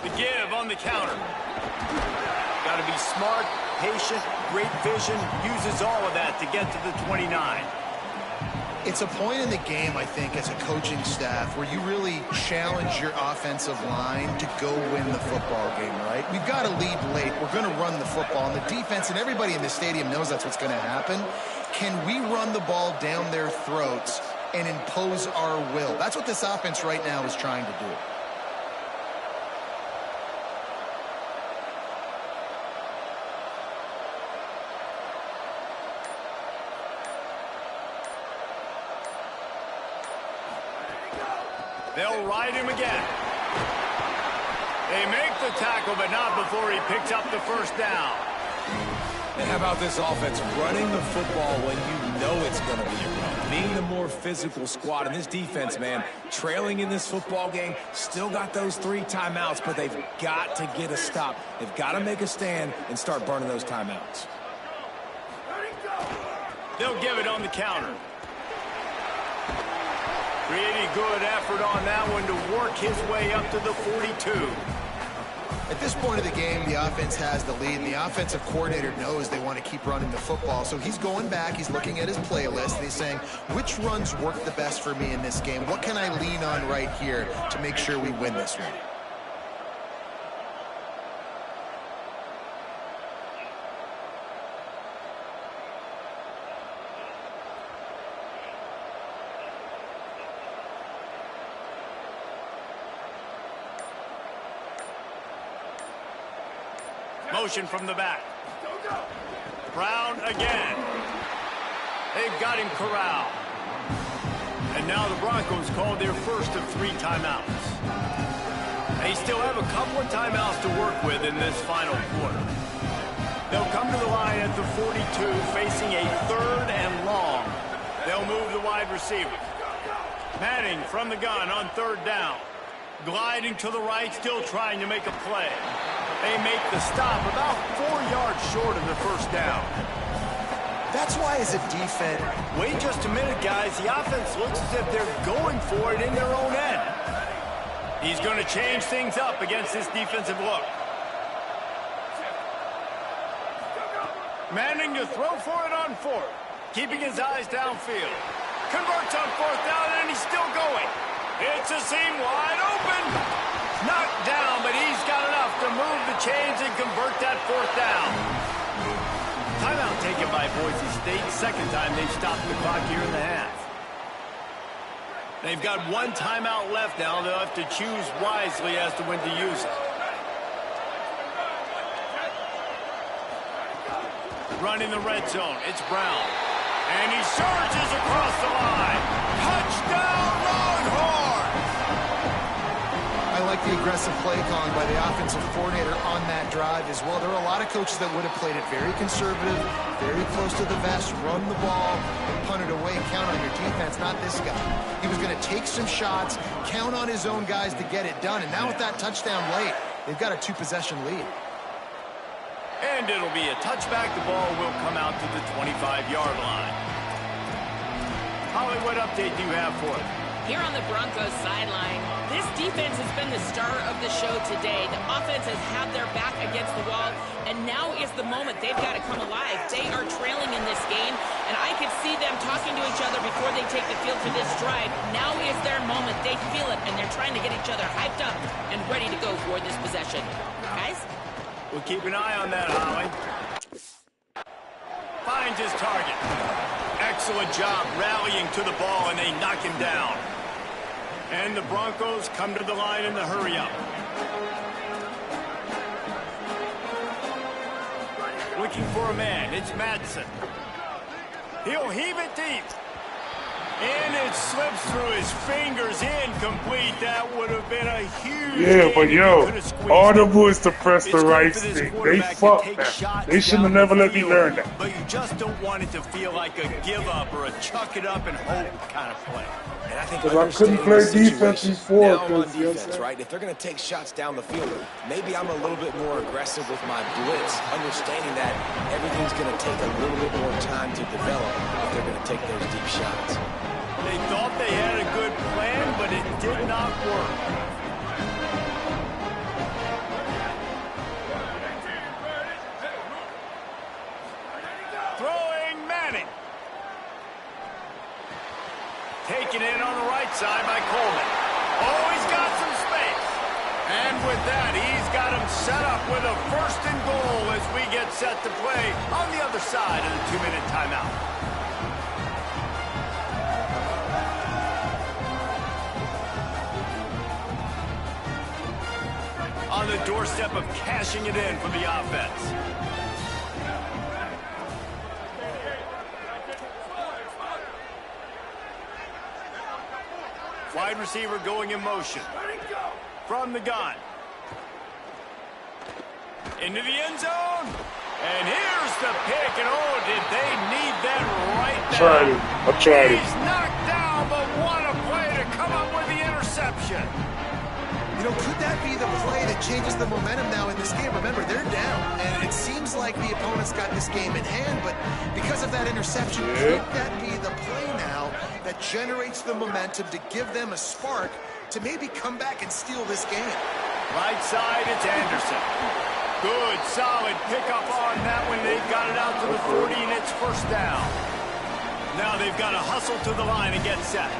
[SPEAKER 7] The give on the counter. Got to be smart, patient, great vision. Uses all of that to get to the 29.
[SPEAKER 9] It's a point in the game, I think, as a coaching staff where you really challenge your offensive line to go win the football game, right? We've got to lead late. We're going to run the football. And the defense and everybody in the stadium knows that's what's going to happen. Can we run the ball down their throats and impose our will? That's what this offense right now is trying to do.
[SPEAKER 7] They'll ride him again. They make the tackle, but not before he picks up the first down.
[SPEAKER 8] And how about this offense running the football when you know it's going to be a run? Being the more physical squad. And this defense, man, trailing in this football game, still got those 3 timeouts, but they've got to get a stop. They've got to make a stand and start burning those timeouts.
[SPEAKER 7] They'll give it on the counter. Pretty good effort on that one to work his way up to the 42.
[SPEAKER 9] At this point of the game, the offense has the lead, and the offensive coordinator knows they want to keep running the football. So he's going back, he's looking at his playlist, and he's saying, which runs work the best for me in this game? What can I lean on right here to make sure we win this one?
[SPEAKER 7] Motion from the back. Brown again. They've got him corralled. And now the Broncos called their first of 3 timeouts. They still have a couple of timeouts to work with in this final quarter. They'll come to the line at the 42, facing a 3rd and long. They'll move the wide receiver. Manning from the gun on 3rd down. Gliding to the right, still trying to make a play. They make the stop about 4 yards short of the first down.
[SPEAKER 9] That's why as a defense...
[SPEAKER 7] Wait just a minute, guys. The offense looks as if they're going for it in their own end. He's going to change things up against this defensive look. Manning to throw for it on 4th. Keeping his eyes downfield. Converts on 4th down, and he's still going. It's a seam wide open. Knocked down, but he's got enough to move the chains and convert that 4th down. Timeout taken by Boise State. Second time they've stopped the clock here in the half. They've got 1 timeout left now. They'll have to choose wisely as to when to use it. Running the red zone. It's Brown. And he surges across the line. Touchdown, Longhorns!
[SPEAKER 9] I like the aggressive play calling by the offensive coordinator on that drive as well. There are a lot of coaches that would have played it very conservative, very close to the vest, run the ball, and punt it away, count on your defense. Not this guy. He was going to take some shots, count on his own guys to get it done. And now with that touchdown late, they've got a 2-possession lead.
[SPEAKER 7] And it'll be a touchback. The ball will come out to the 25-yard line. Hollywood update do you have for it?
[SPEAKER 5] Here on the Broncos sideline, this defense has been the star of the show today. The offense has had their back against the wall, and now is the moment they've got to come alive. They are trailing in this game, and I could see them talking to each other before they take the field for this drive. Now is their moment. They feel it, and they're trying to get each other hyped up and ready to go for this possession. Guys?
[SPEAKER 7] We'll keep an eye on that, Holly. Finds his target. Excellent job rallying to the ball, and they knock him down. And the Broncos come to the line in the hurry-up. Looking for a man. It's Madsen. He'll heave it deep. And it slips through his fingers, incomplete. That would have been a huge...
[SPEAKER 3] Yeah, but yo, all the boys to press the right stick. They fucked that. They shouldn't have never let me learn that.
[SPEAKER 7] But you just don't want it to feel like a give-up or a chuck it up and hope kind of play.
[SPEAKER 8] And I think
[SPEAKER 3] I couldn't play defense before.
[SPEAKER 8] Now on defense, right? If they're going to take shots down the field, maybe I'm a little bit more aggressive with my blitz, understanding that everything's going to take a little bit more time to develop if they're going to take those deep shots.
[SPEAKER 7] They thought they had a good plan, but it did not work. Throwing Manning. Taken in on the right side by Coleman. Oh, he's got some space. And with that, he's got him set up with a 1st and goal as we get set to play on the other side of the 2-minute timeout. On the doorstep of cashing it in for the offense. Wide receiver going in motion. From the gun. Into the end zone. And here's the pick. And oh, did they need that right now.
[SPEAKER 3] I tried it.
[SPEAKER 7] He's knocked down, but what a play to come up with the interception.
[SPEAKER 9] You know, could that be the play that changes the momentum now in this game? Remember, they're down, and it seems like the opponent's got this game in hand, but because of that interception, could that be the play now that generates the momentum to give them a spark to maybe come back and steal this game?
[SPEAKER 7] Right side, it's Anderson. Good, solid pickup on that one. They've got it out to the 40, and it's 1st down. Now they've got to hustle to the line and get set.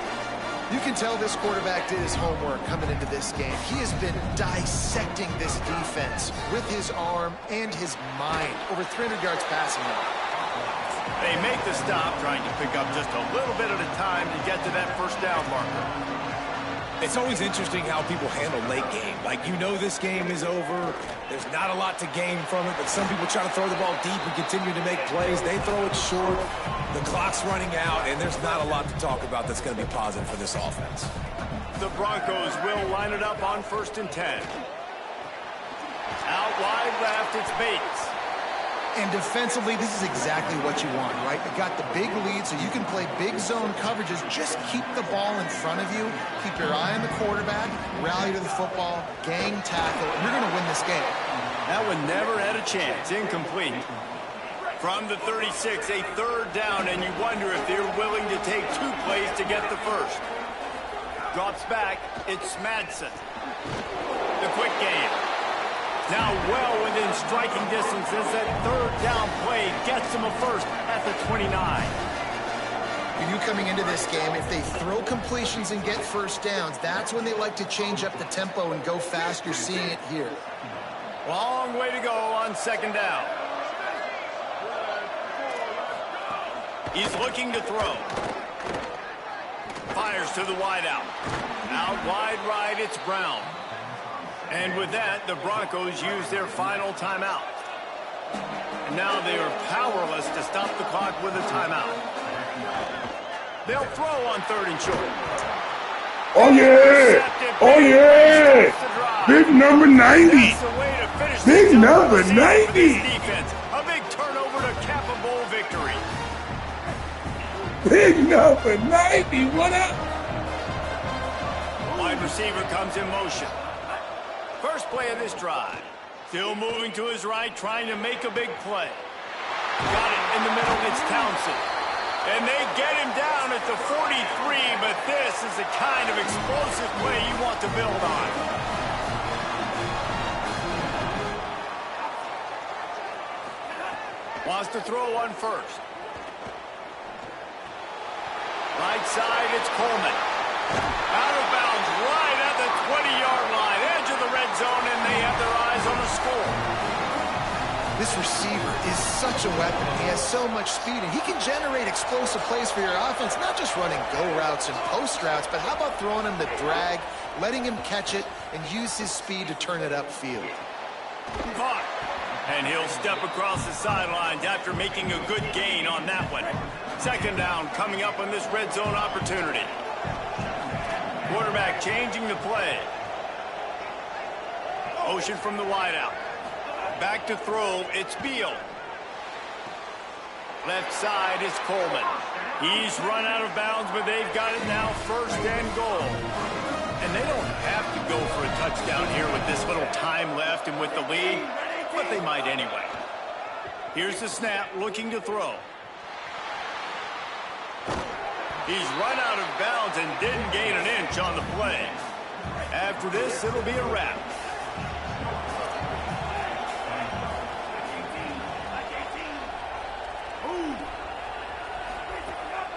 [SPEAKER 9] You can tell this quarterback did his homework coming into this game. He has been dissecting this defense with his arm and his mind. Over 300 yards passing now.
[SPEAKER 7] They make the stop, trying to pick up just a little bit at a time to get to that 1st down marker.
[SPEAKER 8] It's always interesting how people handle late game. Like, you know this game is over. There's not a lot to gain from it, but some people try to throw the ball deep and continue to make plays. They throw it short. The clock's running out, and there's not a lot to talk about that's going to be positive for this offense.
[SPEAKER 7] The Broncos will line it up on 1st and 10. Out wide left, it's Bates.
[SPEAKER 9] And defensively, this is exactly what you want, right? You got the big lead, so you can play big zone coverages. Just keep the ball in front of you. Keep your eye on the quarterback. Rally to the football. Gang tackle. You're going to win this game.
[SPEAKER 7] That one never had a chance. Incomplete. From the 36, a 3rd down, and you wonder if they're willing to take 2 plays to get the first. Drops back. It's Madsen. The quick game. Now well within striking distance as that 3rd down play gets him a first at the 29.
[SPEAKER 9] For you coming into this game, if they throw completions and get first downs, that's when they like to change up the tempo and go fast. You're seeing it here.
[SPEAKER 7] Long way to go on 2nd down. He's looking to throw. Fires to the wideout. Out wide right, it's Brown. And with that, the Broncos use their final timeout. Now they are powerless to stop the clock with a timeout. They'll throw on 3rd and short.
[SPEAKER 3] Oh, yeah. Oh, yeah. Big number 90. Big number 90.
[SPEAKER 7] Defense. A big turnover to cap a bowl victory.
[SPEAKER 3] Big number 90. What up?
[SPEAKER 7] Wide receiver comes in motion. First play of this drive. Still moving to his right, trying to make a big play. Got it in the middle, it's Townsend. And they get him down at the 43, but this is the kind of explosive play you want to build on. Wants to throw on 1st. Right side, it's Coleman. Out of bounds, right at the 20-yard line. Edge of the red zone, and they have their eyes on the score.
[SPEAKER 9] This receiver is such a weapon. He has so much speed, and he can generate explosive plays for your offense, not just running go routes and post routes, but how about throwing him the drag, letting him catch it, and use his speed to turn it upfield.
[SPEAKER 7] Caught. And he'll step across the sidelines after making a good gain on that one. 2nd down coming up on this red zone opportunity. Quarterback changing the play. Motion from the wideout. Back to throw, it's Beal. Left side is Coleman. He's run out of bounds, but they've got it now 1st and goal. And they don't have to go for a touchdown here with this little time left and with the lead, but they might anyway. Here's the snap, looking to throw. He's run out of bounds and didn't gain an inch on the play. After this, it'll be a wrap.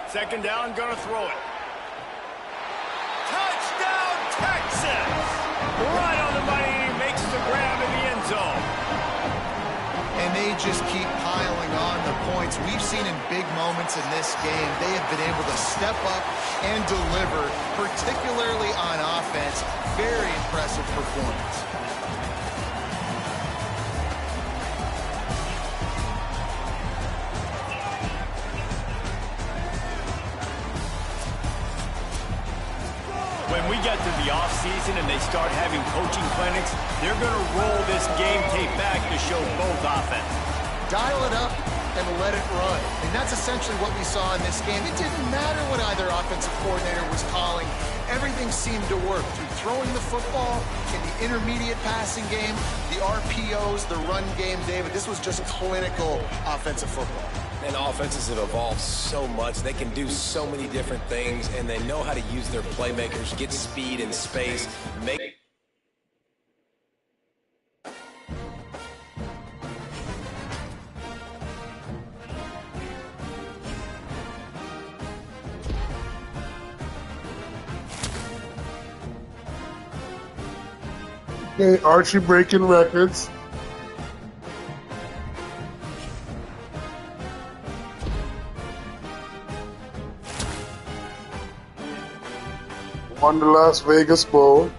[SPEAKER 7] Second down, gonna throw it. Touchdown, Texas! Right on the money, he makes the grab in the end zone.
[SPEAKER 9] And they just keep piling on the points. We've seen in big moments in this game, they have been able to step up and deliver, particularly on offense. Very impressive performance.
[SPEAKER 7] When we get to the offseason and they start having coaching clinics, they're going to roll this game tape back to show both offense.
[SPEAKER 9] Dial it up and let it run. And that's essentially what we saw in this game. It didn't matter what either offensive coordinator was calling. Everything seemed to work through throwing the football, in the intermediate passing game, the RPOs, the run game, David. This was just clinical offensive football.
[SPEAKER 8] And offenses have evolved so much. They can do so many different things, and they know how to use their playmakers, get speed and space, make...
[SPEAKER 3] Okay, Archie breaking records. won the Las Vegas Bowl.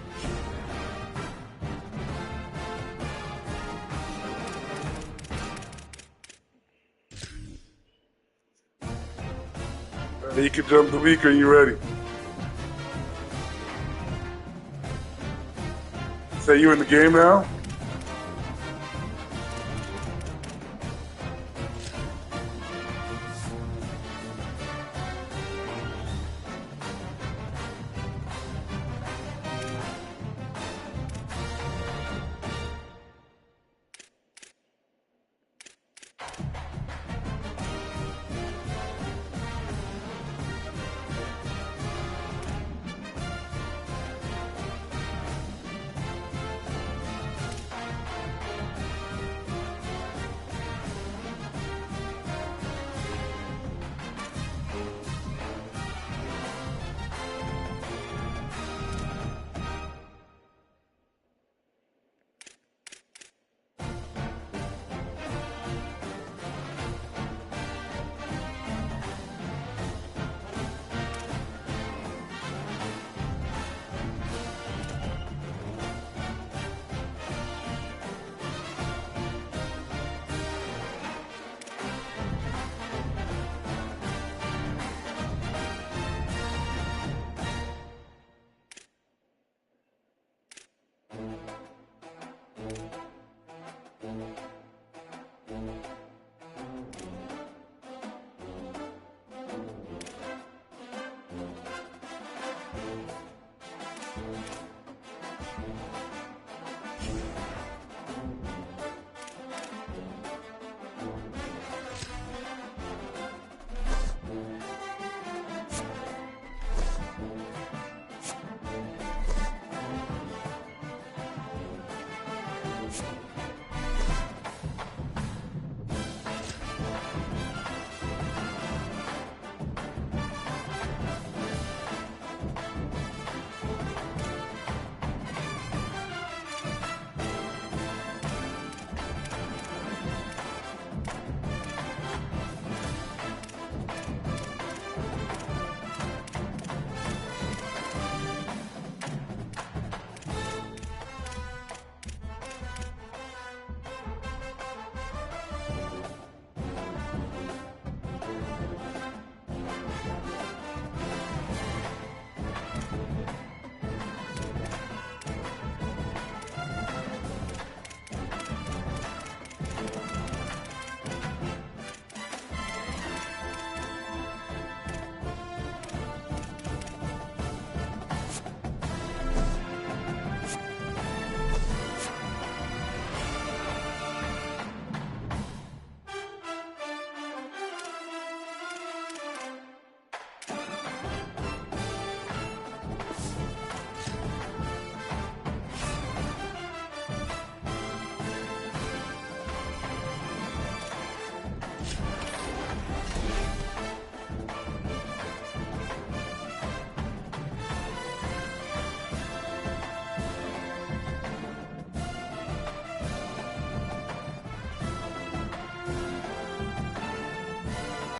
[SPEAKER 3] You can jump the week. Are you ready? Say you in the game now?